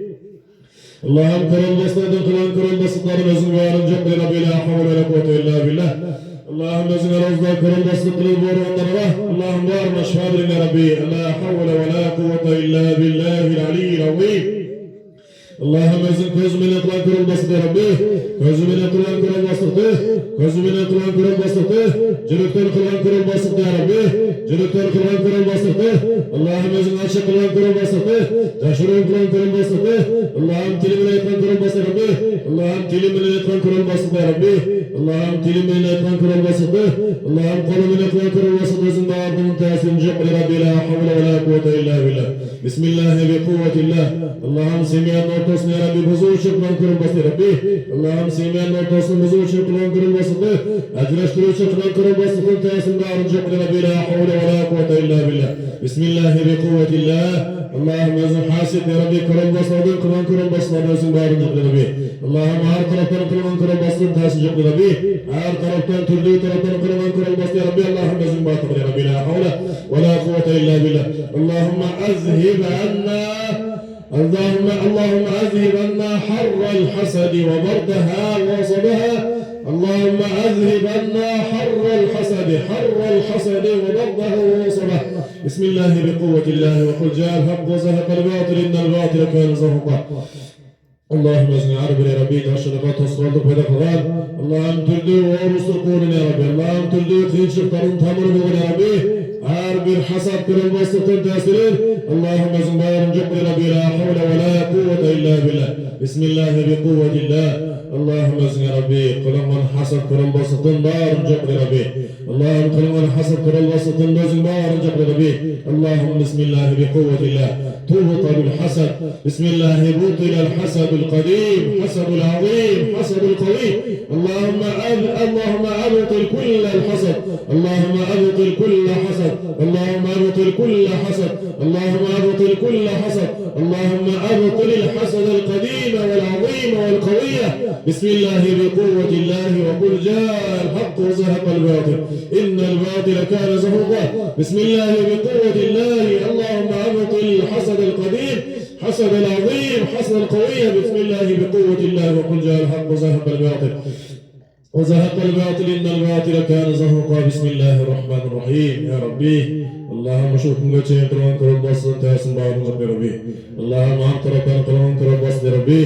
اللهم كرم بسطة كرم بسطة نزل وارجع لنبي لا حول ولا قوة إلا بالله اللهم زغر أصداق كرم بسطة للنبوة ونرشما اللهم بارنا شفاء للنبي لا حول ولا قوة إلا بالله العلي العظيم اللهم ازن كوز من اطلان كرم بسط يا ربي كوز من اطلان كرم بسطه كوز من اطلان كرم بسطه جلوكتن كرم كرم بسط يا ربي جلوكتن كرم كرم بسطه اللهم ازن عشق كرم كرم بسطه جاشرون كرم كرم بسطه اللهم تلي من اطلان كرم بسط يا ربي اللهم تلي من اطلان كرم بسط يا ربي اللهم تلي من اطلان كرم بسطه اللهم قل من اطلان كرم بسط ازن بعضهم تاسم جقل ربي لا حول ولا قوة إلا بالله بسم الله بقوة الله اللهم سمع توصل يا ربي بزور شكرا كرم بس ربي اللهم سمع توصل بزور شكرا كرم بس أجرشترو شكرا كرم بس كنت أسمع رجع ربي لا حول ولا قوة إلا بالله بسم الله بقوة الله اللهم ازم حاسد يا ربي كرم بس ربي كرم بس نازم بارجع ربي اللهم عار طرفنا كرم بس تاسجع ربي عار طرفنا تردي طرفنا كرم بس يا ربي اللهم ازم باطل يا ربي لا حول ولا قوة إلا بالله اللهم أذهب عنا اللهم أذهب عنا حر الحسد وبردها وصبها اللهم أذهب عنا حر الحسد وبردها وصبها بسم الله بقوة الله وقل جاء الحق وزهق الباطل إن الباطل كان زهقا اللهم ازن عرب يا ربي تشرقات تصغر بدك غال اللهم تردو ورسقون يا ربي اللهم تردو خين شفترون تمر يا ربي عرب الحسد كرم وسطن تاسرين اللهم ازن بارن جبر ربي لا حول ولا قوة إلا بالله بسم الله بقوة الله اللهم ازن ربي قلم الحسد كرم وسطن بارن جبر ربي اللهم قلم الحسد كرم وسطن ازن بارن جبر ربي اللهم بسم الله بقوة الله تبطل الحسد بسم الله بطل الحسد القديم حسد العظيم حسد القوي اللهم أبطل كل الحسد اللهم أبطل كل حسد اللهم أبطل كل حسد اللهم أبطل كل حسد اللهم أبطل الحسد القديم والعظيم والقوي بسم الله بقوة الله وقل جاء الحق وزهق الباطل إن الباطل كان زهوقا بسم الله بقوة الله اللهم أبطل الحسد القديم حسد العظيم حسد القوي بسم الله بقوة الله وقل جاء الحق وزهق الباطل إن الباطل كان زهوقا بسم الله الرحمن الرحيم يا ربي اللهم شوفنا جاي ترون كرب بس تاسم بارون يا ربي اللهم أنت ربنا كرب بس يا ربي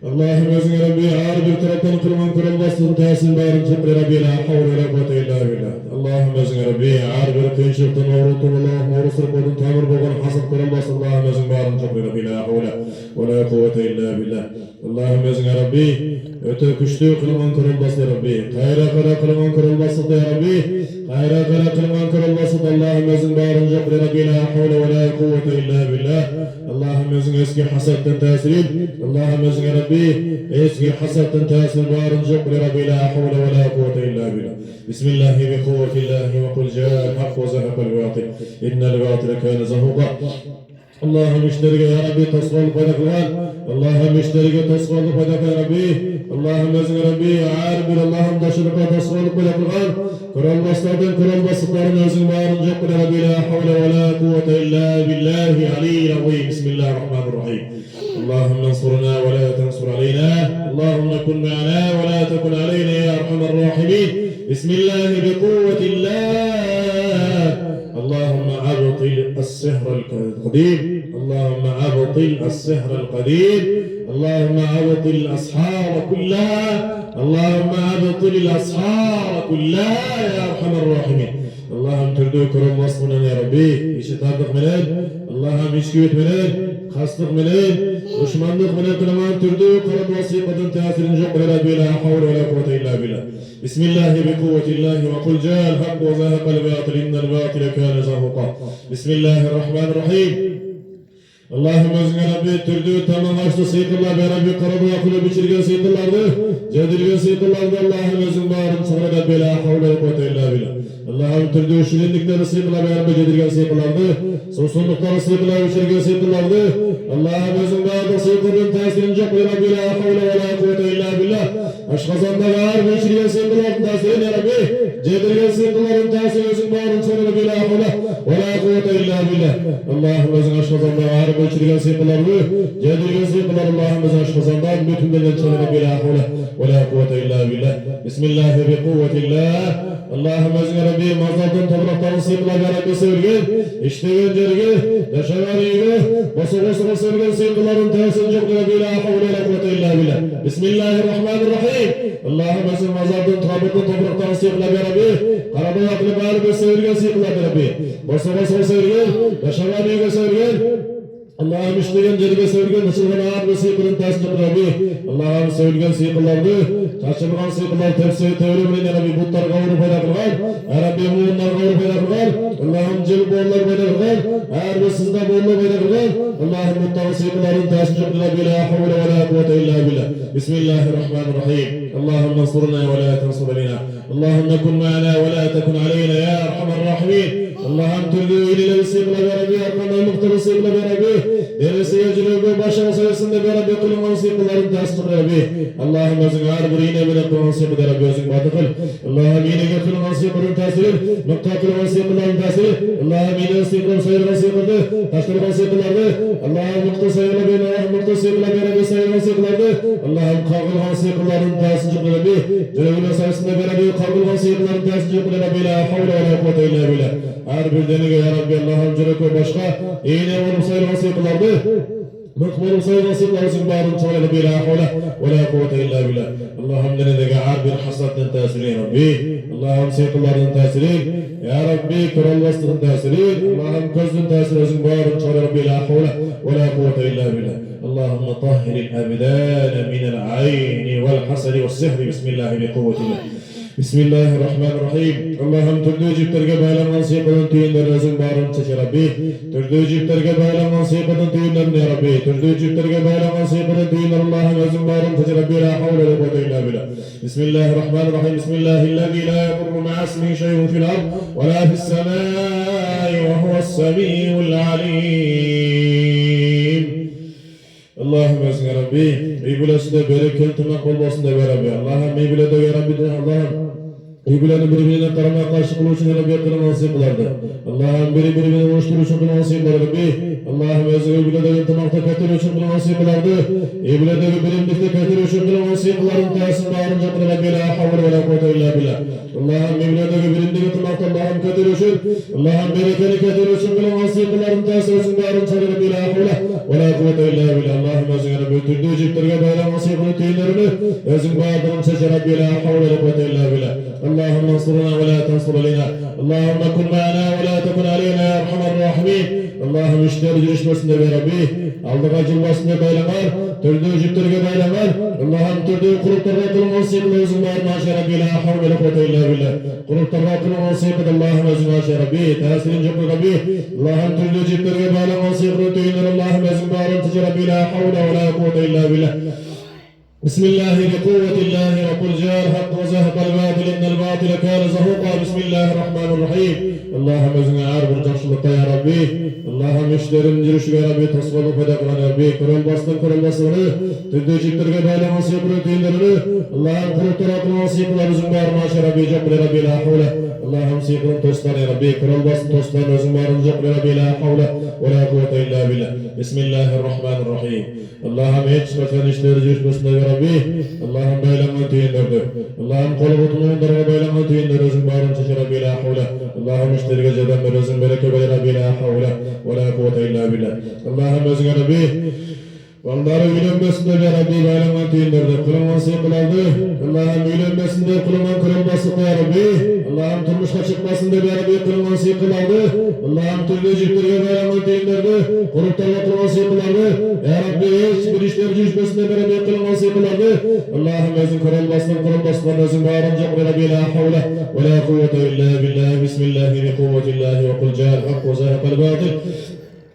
اللهم ازن ربي عارف تركن كرم بس تاسم بارون يا ربي لا حول ولا قوة إلا بالله اللهم ازن ربي عارف كين شفت نورت اللهم ورسل قدم تامر بغن حسب كرم بس اللهم ازن بارون يا ربي لا حول ولا قوة إلا بالله اللهم ازن ربي öteküştü kılman kırılmaz ya Rabbi. Hayra kara kılman kırılmaz ya Rabbi. Hayra kara kılman kırılmaz Allah'ım ezin bağırınca ya Rabbi la havle ve la kuvvete illa billah. Allah'ım ezin eski hasetten tesirin. Allah'ım ezin ya Rabbi eski hasetten tesirin bağırınca ya Rabbi la havle ve la kuvvete illa billah. Bismillahi bi kuvvetillahi ve kul ja'al hak ve zahaqal batil. İnnel batile kâne zahuqa. اللهم اشترك يا ربي تصغر بدك اللهم اشترك تصغر بدك يا ربي اللهم ازن ربي عارف اللهم تشرك تصغر بدك كرم بسطين كرم بسطين ازن بارن جق يا ربي لا حول ولا قوة إلا بالله علي العظيم بسم الله الرحمن الرحيم اللهم انصرنا ولا تنصر علينا اللهم كن معنا ولا تكن علينا يا أرحم الراحمين بسم الله بقوة الله اللهم أبطل السحر القديم، اللهم أبطل السحر القديم، اللهم أبطل الأسحار كلها، اللهم أبطل الأسحار كلها يا أرحم الراحمين. اللهم تردو كرم وصفنا يا ربي، إشتاقك منين، اللهم إشكيت منين، خاصتك منين، دشمنك منين، كلمان تردو كرم وصيقة تأثير نجوك ربي لا حول ولا قوة إلا بالله. بسم الله بقوة الله وقل جاء الحق وزهق الباطل إن الباطل كان زهوقا. بسم الله الرحمن الرحيم. اللهم ازغ ربي تردو تمام açtı sıyıklar be Rabbi karabu akıllı biçirgen sıyıklardı cedirgen sıyıklardı Allah'ım özün bağırın sonra Rabbi la havle ve kuvvete illa billah. Allah'ım turdü şirinlikleri sıyıklar be Rabbi cedirgen sıyıklardı susundukları sıyıklar biçirgen sıyıklardı Allah'ım özün bağırın sıyıkların tesirin çok be Rabbi la havle ve la kuvvete illa billah. Aşkazanda var biçirgen sıyıkların tesirin ya Rabbi cedirgen sıyıkların tesirin özün bağırın sonra Rabbi la havle ve la kuvvete illa billah. Allah'ım özün aşkazanda var geçirgen sıyıklarını, cedirgen sıyıklar Allah'ım bize aşkazandan bütünlerden çevirip bila havle ve la kuvvete illa billah. Bismillah ve bi kuvvetillah. Allah'ım özün Rabbi mazaldan topraktan sıyıklar ya Rabbi sevgin, işteğin cergin, yaşayan iyi, basa sevgin sıyıkların tesirin çok bila havle ve la kuvvete illa billah. Bismillahirrahmanirrahim. Allah'ım özün mazaldan topraktan sıyıklar ya Rabbi, karabay aklı bağırıp sevgin sıyıklar ya Rabbi, basa sevgin, yaşayan iyi sevgin, Allah'ım işleyen cerige sevgin, ışılgan ağır ve sıyıkların tasdik Rabbi. Allah'ım sevgin sıyıklardı, taşırgan sıyıklar tefsiri tevrimini ya Rabbi butlar gavuru payda kılgan, ya Rabbi muğunlar gavuru payda kılgan, Allah'ım cil boğullar payda kılgan, eğer ve sizde boğullar payda kılgan, Allah'ım butlar sıyıkların tasdik Rabbi la havle ve la kuvvete illa billah. Bismillahirrahmanirrahim. Allah'ım nasırna ve la tensur aleyna. Allah'ım nekun ma'ana ve la tekun aleyna ya arhamar rahimin. Allah'ım türlü iyilileri sıyıklar ya Rabbi, arkamdan muhtarı sıyıklar ya Rabbi. Deresi yacılığı başına sayısında bir Rabbi kılın sıyıkların tasdik Rabbi. Allah'ım özün ağır bir iğne bile kılın sıyıklar Rabbi özün batı kıl. Allah'ım iğne kılın sıyıkların tasiri, nokta kılın sıyıkların tasiri. Allah'ım iğne sıyıkların sayılan sıyıklardı, taşlarından sıyıklardı. Allah'ım nokta sayılan bir Allah'ım nokta sıyıklar bir Rabbi sayılan sıyıklardı. Allah'ım kavgılan sıyıkların tasdik Rabbi. Cülevine sayısında bir Rabbi kavgılan sıyıkların tasdik Rabbi la havle ve la kuvvete illa billah. Her bir denige ya Rabbi Allah'ım cülevine başka iğne olup sayılan sıyıklardı. مقبول صيد نصيب رزق بار صلى بلا حول ولا قوة إلا بالله. اللهم لنا دقاء بالحصد تاسرين ربي. اللهم سيق الله تاسرين يا ربي كرل وسط تاسرين. اللهم كز تاسر رزق بار صلى بلا حول ولا قوة إلا بالله. اللهم طهر الأبدان من العين والحسد والسحر بسم الله بقوة الله. بسم الله الرحمن الرحيم. اللهم تردو جبترge bağlanan sıyıkların tüyünlerini özün bağrını seçe Rabbi. Turdو جبترge bağlanan sıyıkların tüyünlerini ya Rabbi. Turdو جبترge bağlanan sıyıkların tüyünlerini Allah'ın özün bağrını seçe Rabbi. La havle ve kuvvete illa billah. Bismillahirrahmanirrahim. Bismillahillezî la yedurru ma'a ismihi şey'un fil ard ve la fis semâi ve huves-semî'ul alîm. Allah'ım özün ya Rabbi. Meybilesi de bereket tırnak olmasın da ya Rabbi. Allah'ım meybile de ya Rabbi de Allah'ım. Meybilerini birbirine karama karşı kılığı için ya Rabbi kırın nasip kılardı. Allah'ım birbirine oluşturur için kılın nasip kılar Rabbi. Allah'ım özün meybile de tırnakta kötülüğü için kılın nasip kılardı. Meybile de birimlikte kötülüğü için kılın nasip kıların tersinde bağırınca kılın Rabbi. La havle ve la kuvvete illa billah. Allah'ım meybile de birimlikte tırnakta Allah'ım kötülüğü için Allah'ım berekeli kötülüğü için kılın nasip kıların tersinde bağırınca Rabbi. La havle ve la kuvvete illa billah. Allah'ım özün ya Rabbi türlü ciptirge bayram nasip kılın tüylerini özün bağırdığın seçe Rabbi. La havle ve la kuvvete illa billah. اللهم انصرنا ولا تنصر علينا اللهم كن معنا ولا تكن علينا يا ارحم الراحمين اللهم işler girişmesinde be Rabbi aldığa cilvasında baylanlar türlü ciptirge baylanlar Allah'ım türlü kuruplarla kılın sıyıklı özün bağırma aşağı Rabbi la havle ve la kuvvete illa billah kuruplarla kılın sıyıklı Allah'ım özün aşağı Rabbi tesirin ciptir Rabbi Allah'ım türlü ciptirge baylanlar sıyıklı tüyünler Allah'ım özün bağırın tıcı Rabbi la havle ve la kuvvete illa billah بسم الله بقوة الله وقل جاء الحق وزهق الباطل إن الباطل كان زهوقا بسم الله الرحمن الرحيم اللهم ازنا عارب الجرشلك يا ربي اللهم اشترم جرش يا ربي تصوب فدقنا يا ربي كرم بسطن تدو جبترك بالا مصيب رتين درنه اللهم قلت رات مصيب ورزق بار ما شاء ربي جبر ربي لا حول Allah'ım sıyıkın tostlar ya Rabbi. Kral basın tostlar özün varın yok ya Rabbi. La havle ve la kuvvete illa billah. Bismillahirrahmanirrahim. Allah'ım hiç sıkıntı işleri cüzbüsünde ya Rabbi. Allah'ım baylanma tüyünlerdi. Allah'ım kolu butunlarına baylanma tüyünler özün varın çeşe Rabbi. La havle. Allah'ım işlerine ceden bir özün bereke ya Rabbi. La havle ve la kuvvete illa billah. Allah'ım özün ya Rabbi. Valları ülenmesinde ya Rabbi baylaman tüyünlerdi. Kılınman sıyıkılardı. Allah'ım ülenmesinde kılınman kırılması ya Rabbi. Allah'ım turmuşka çıkmasında ya Rabbi kılınman sıyıkılardı. Allah'ım türlü cüktürüye baylaman tüyünlerdi. Kuruptarla kılınman sıyıkılardı. Ya Rabbi hiçbir işler cüzmesinde ya Rabbi kılınman sıyıkılardı. Allah'ım özün kırılmasından özün bağırınca ya Rabbi la havle ve la kuvvete illa billah. Bismillahi bi kuvvetillahi ve kul cahil hak ve zahikal batil.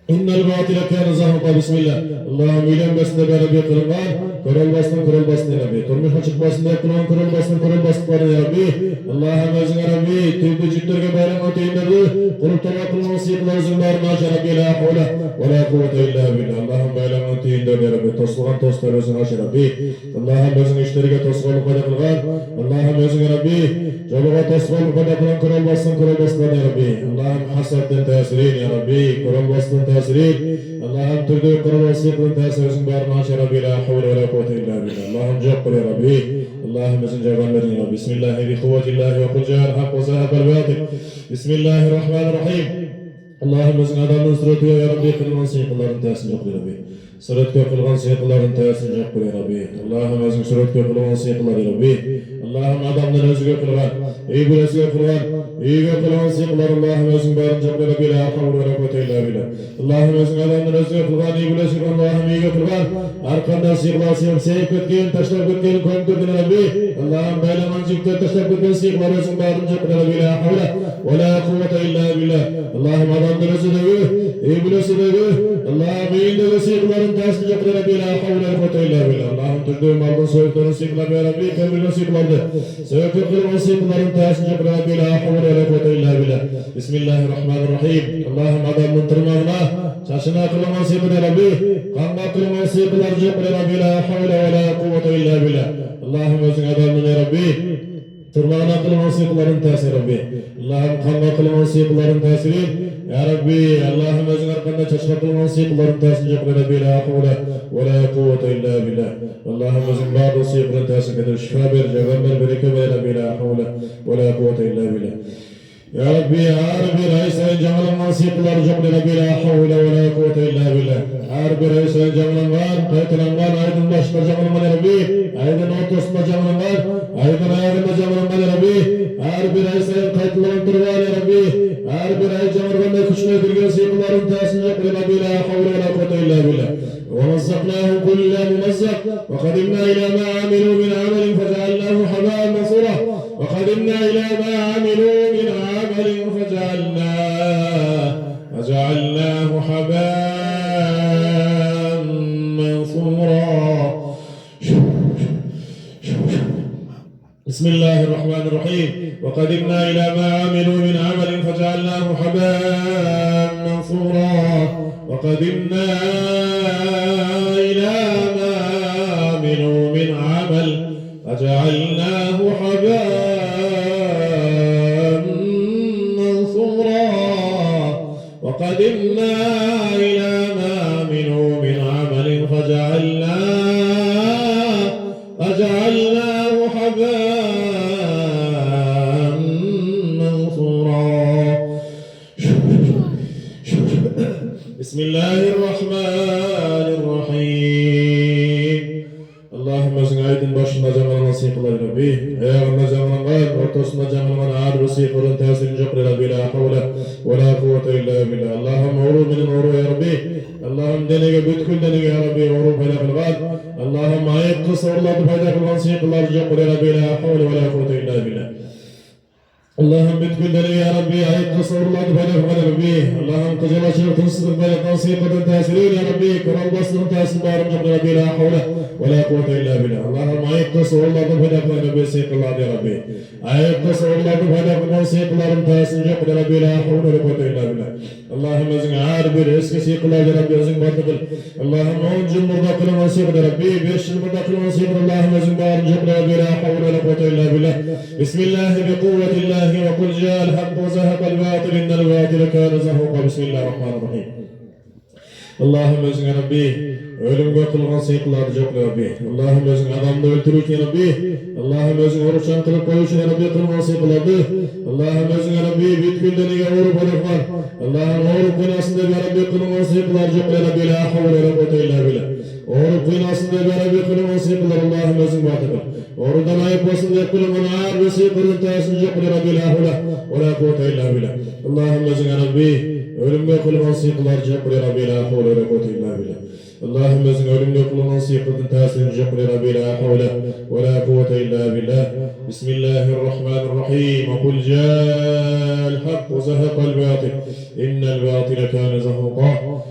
İnnel batile kâne zahuka bismillah. Allah'ım ülenmesinde ya Rabbi kılıngan. Kırılmasın ya Rabbi. Turmuşka çıkmasında kılıngan kırılmasın ya Rabbi. Allah'ım özün ya Rabbi. Tüydü cüktürge baylaman tüyünlerdi. Kuruptarla kılıngan sıyıkılar zümbarına aşa Rabbi la havle ve la kuvvete illa billah. Allah'ım baylaman tüyünlerdi ya Rabbi. Tosluğan tostlar özün aşa Rabbi. Allah'ım özün işlerine tosluğanlık fayda kılgan. Allah'ım özün ya Rabbi. Joluğa tosluğanlık fayda kılan kırılmasın ya Rabbi. Allah'ım hasatten tesirin ya Rabbi. Kırılmasın tesirin. Allah'ım türlü kırılmasın tesirin barına aşa Rabbi. La havle ve la kuvvete illa billah. Allah'ım cevap ya Rabbi. Allah'ım özün cevaplarını ya Rabbi. Bismillahi bi kuvvetillahi ve kul cahil hak ve zahikal batil. Bismillahirrahmanirrahim. Allah'ım özün adamın sırrıtı ya Rabbi. Kılman sıyıkıların tersini yok ya Rabbi. Sırrıtı kılgan sıyıkıların tersini yok ya Rabbi. Allah'ım özün sırrıtı kılgan sıyıkılar ya Rabbi. Allah'ım adamdan özgü kılgan, iyi bilesiga kılgan, iyi kılgan sıyıkılar Allah'ım özün barınca ya Rabbi. La havle ve la kuvvete illa billah. Allah'ım özün adamdan özgü kılgan, iyi bilesiga Allah'ım iyi kılgan. Arkandan sıyıkılar seyip etken, taşlap etken, koyun ya Rabbi. Allah'ım baylaman cüktür taşlap etken sıyıkılar özün barınca ya Rabbi. La havle ve la kuvvete illa billah. Allah'ım adamdan özgü dövü, iyi bilesiga dövü. Allah'ım iyinde sıyıkıların tersini ya Rabbi. La havle ve la kuvvete illa billah. Allah'ım türdüğüm aldın soyukların sıyıkılar ya Rabbi. Kemirlen sıyıkılardı. Sebepli kılman sıyıkıların tersini ya Rabbi. La havle ve la kuvvete illa billah. Bismillahirrahmanirrahim. Allah'ım adamın tırnağına, saçına kılman sıyıkı ya Rabbi. Kanma kılman sıyıkılar ya Rabbi. La havle ve la kuvvete illa billah. Allah'ım özün adamın ya Rabbi. Tırnağına kılman sıyıkıların tesiri Rabbi. Allah'ım kanma kılman sıyıkıların tesiri ya Rabbi. Allah'ım özün arkanda çaşma kılman sıyıkıların tesiri ya Rabbi. La havle ve la kuvvete illa billah. Allah'ım özün bazı sıyıkıların tesiri kadar şifa ver, cevabler bereke ver Rabbi. La havle ve la kuvvete illa billah. Ya Rabbi, Reis'in canlıman sıyıkılar yok Rabbi. La havle ve la kuvvete illa billah. Reis'in canlıman, kayıtılanman, aydın başında canlıman Rabbi. Aydın ortasında canlıman, aydın ayağında canlıman Rabbi. Reis'in kayıtılandır var ya Rabbi. Reis canlımanın küçüğüne girgen sıyıkıların tersini yok Rabbi. La havle ve la kuvvete illa billah. ومزقناهم كل ممزق وقدمنا إلى ما عملوا من عمل فجعلناه حباء منثورا وقدمنا إلى ما عملوا من عمل فجعلناه حباء منثورا. بسم الله الرحمن الرحيم. وقدمنا إلى ما عملوا من عمل فجعلناه حباء منثورا. وقدمنا إلى ما عملوا من عمل فجعلناه حباء منثورا. وقدمنا إلى ما عملوا من عمل فجعلناه حباء منثورا. بسم الله الرحمن الرحيم. Allah'ım özün aydın başında canlanan sıyıkılar Rabbi. Ayağında canlanan, ortasında canlanan ağır bir sıyıkların tesirini yok Rabbi. La havle ve la kuvvete illa billah. Allah'ım oru benim oru ya Rabbi. Allah'ım denege bütkül denege ya Rabbi oru payda kılgan. Allah'ım ayet kısırladı payda kılgan sıyıkılar yok Rabbi. La havle ve la kuvvete illa billah. Allah'ım bütkül denege ya Rabbi. Ayet kısırladı payda kılgan Rabbi. Allah'ım kıcılaşır tılsızlık payda kılgan sıyıkların tesirini ya Rabbi. Kural bastırın tesirini bağırım yok Rabbi. La havle ve la kuvvete illa billah. Allah'ım ayet kısırladı payda kılgan Rabbi sıyıkılar ya Rabbi. Ayet kısırladı payda kılgan sıyıkıların tesirini yok Rabbi. La havle ve la kuvvete illa billah. Allah'ım özün ağır bir eski sıyıkılar ya Rabbi özün batı kıl. Allah'ım 10 yıl burada kılman sıyıkı Rabbi. 5 yıl burada kılman sıyıkı Allah'ım özün bağırım yok Rabbi. La havle ve la kuvvete illa billah. Bismillahi bi kuvvetillah الله وقل جاء الحق وزهق الباطل إن الباطل كان زهوقا بسم الله الرحمن الرحيم اللهم özüne Rabbi ölümge kılgan sıyıklardı çok Rabbi Allah'ım özüne adamda öldürürken Rabbi Allah'ım özüne oruçan kılıp koyuşuna Rabbi kılgan sıyıklardı Allah'ım özüne Rabbi bütküldeniye uğrup olurlar Allah'ım uğrup kınasında bir Rabbi kılgan sıyıklar çok Rabbi la havle la kuvvete illa billah uğrup kınasında bir Rabbi kılgan sıyıklar Allah'ım özüne batıkır uğrudan ayıp olsun diye kılman ağır ve sıyıkların taşını çok Rabbi la havle la kuvvete illa billah Allah'ım özüne Rabbi ölümge kılgan sıyıklar çok Rabbi la havle la kuvvete illa billah اللهم ازن علمنا كل نصيب تاسر جبر ربي لا حول ولا قوة إلا بالله بسم الله الرحمن الرحيم وقل جاء الحق وزهق الباطل إن الباطل كان زهوقا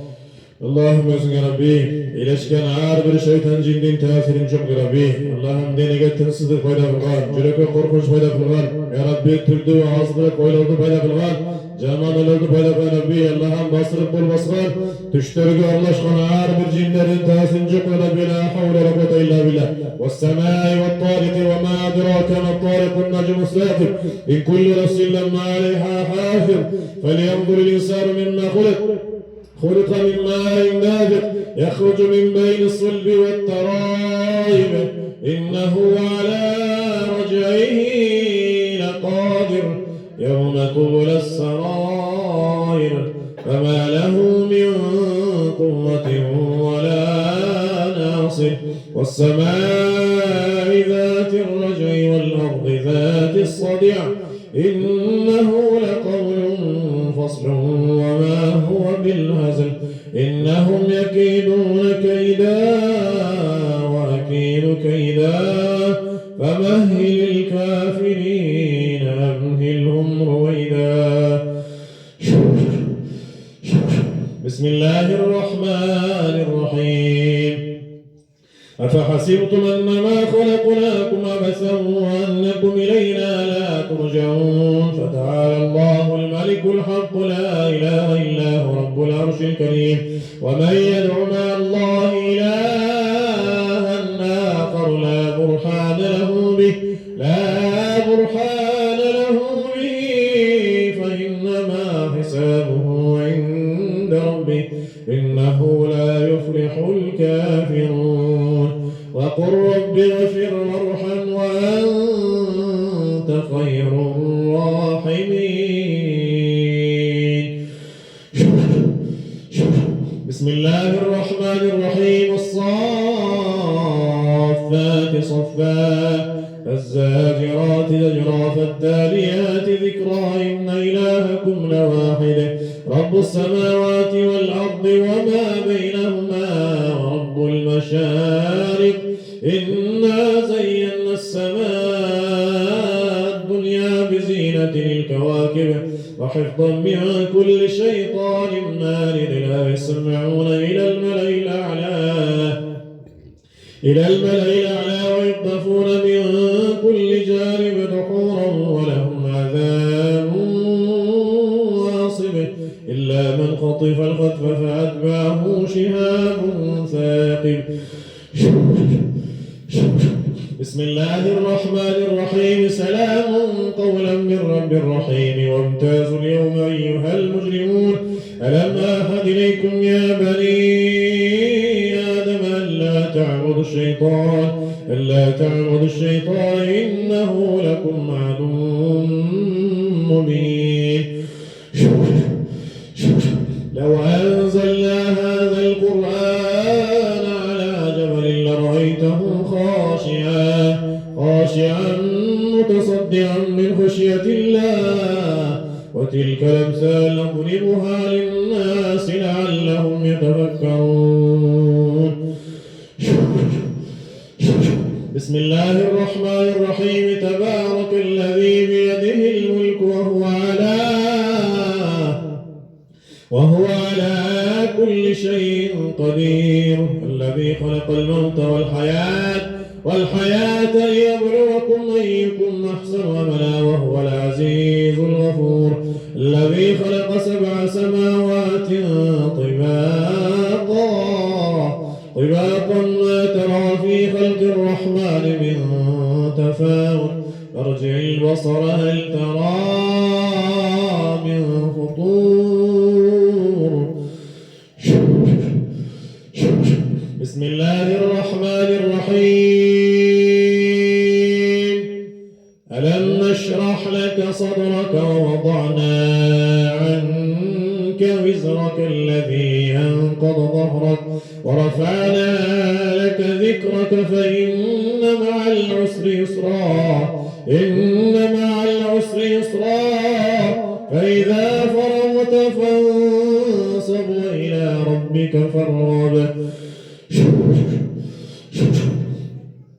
اللهم ازن ربي إلى كان عارب الشيطان جندين تاسر جبر ربي اللهم دينك تنصدق فيدا في الغار جلك قرقش فيدا في الغار يا ربي تردو عاصدك ويلوض فيدا في الغار Zaman oldu payda Rabbi Allah'ım basırıp bol basılar düştörgü Allah'ın ağır bir cinlerin tasinci Rabbi la havle la kuvvete illa billah ve's-semâi ve't-târiqi ve mâ edrâke me't-târiqun necmu s-sâkib in kullu nefsin lemma aleyhâ hâfiz felyanzur el-insânu mimmâ خلق من ماء دافق يخرج من بين الصلب والترائب إنه على رجعه لقادر يوم تبلى السرائر فما له من قوة ولا ناصر والسماء ذات الرجع والأرض ذات الصدع إنه لقول فصل وما هو بالهزل إنهم يكيدون كيدا وأكيد كيدا فمهل الكافرين أمهلهم رويدا بسم الله الرحمن الرحيم أفحسبتم أنما خلقناكم عبثا وأنكم إلينا لا ترجعون فتعالى الله الملك الحق لا إله إلا هو رب العرش الكريم ومن يدع مع الله إلها آخر لا برهان له به فإنما حسابه عند ربه إنه لا يفلح الكافرون وقل رب اغفر وارحم وأنت خير الراحمين بسم الله الرحمن الرحيم الصافات صفا الزاجرات زجرا فالتاليات ذكرا إن إلهكم لواحد رب السماوات والأرض وما بينهما ورب المشارق إنا زينا السماء الدنيا بزينة الكواكب وحفظا من كل شيطان مارد لا يسمعون إلى الملأ الأعلى ويقذفون من كل جانب دحورا ولهم عذاب واصب إلا من خطف الخطف فأتبعه شهاب ثاقب بسم الله الرحمن الرحيم سلام قولا من رب رحيم وامتازوا اليوم أيها المجرمون ألم أعهد إليكم يا بني آدم ألا تعبدوا الشيطان إنه لكم عدو مبين لو أنزلنا هذا القرآن على جبل لرأيته خاشعا متصدعا من خشية الله وتلك الأمثال نضربها للناس لعلهم يتفكرون بسم الله الرحمن الرحيم تبارك الذي بيده الملك وهو على كل شيء قدير الذي خلق الموت والحياة ليبلوكم أيكم أحسن عملا وهو العزيز الغفور الذي خلق 7 سماوات طباقا ما ترى في خلق الرحمن من تفاوت فارجع البصر هل ترى من فطور. بسم الله الرحمن الرحيم. ألم نشرح لك صدرك ووضعنا عنك وزرك الذي أنقض ظهرك ورفعنا لك ذكرك فإن مع العسر يسرا فإذا فرغت فانصب وإلى ربك فارغب.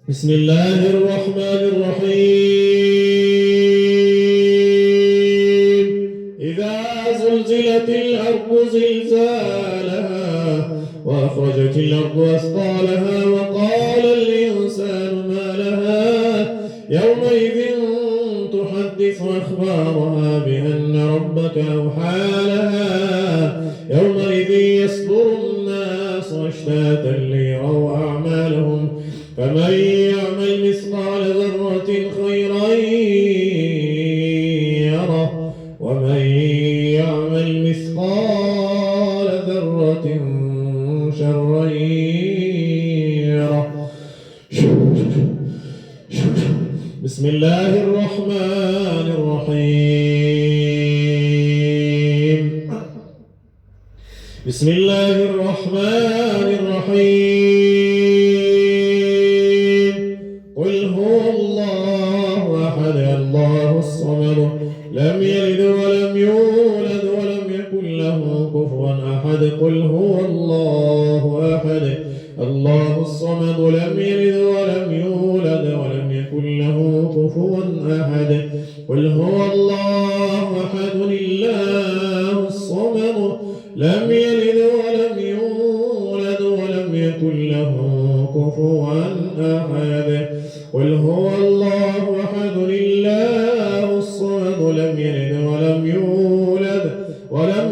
بسم الله الرحمن الرحيم. إذا زلزلت الأرض زلزالها وأخرجت الأرض أثقالها وقال الإنسان ما لها يومئذ تحدث أخبارها بأن ربك أوحى لها يومئذ يصدر الناس أشتاتا ليروا أعمالهم فمن يعمل مثقال ذرة خيرا يره ومن يعمل مثقال ذرة شرا يره. بسم الله الرحمن الرحيم. بسم الله الرحمن الرحيم. قل هو الله أحد الله الصمد لم يلد ولم يولد ولم يكن له كفوا أحد. قل هو الله أحد الله الصمد لم يلد ولم يولد ولم يكن له كفوا أحد. قل هو الله أحد الله الصمد لم يلد ولم يولد ولم يكن له كفوا أحد. قل هو الله أحد الله الصمد لم يلد ولم يولد ولم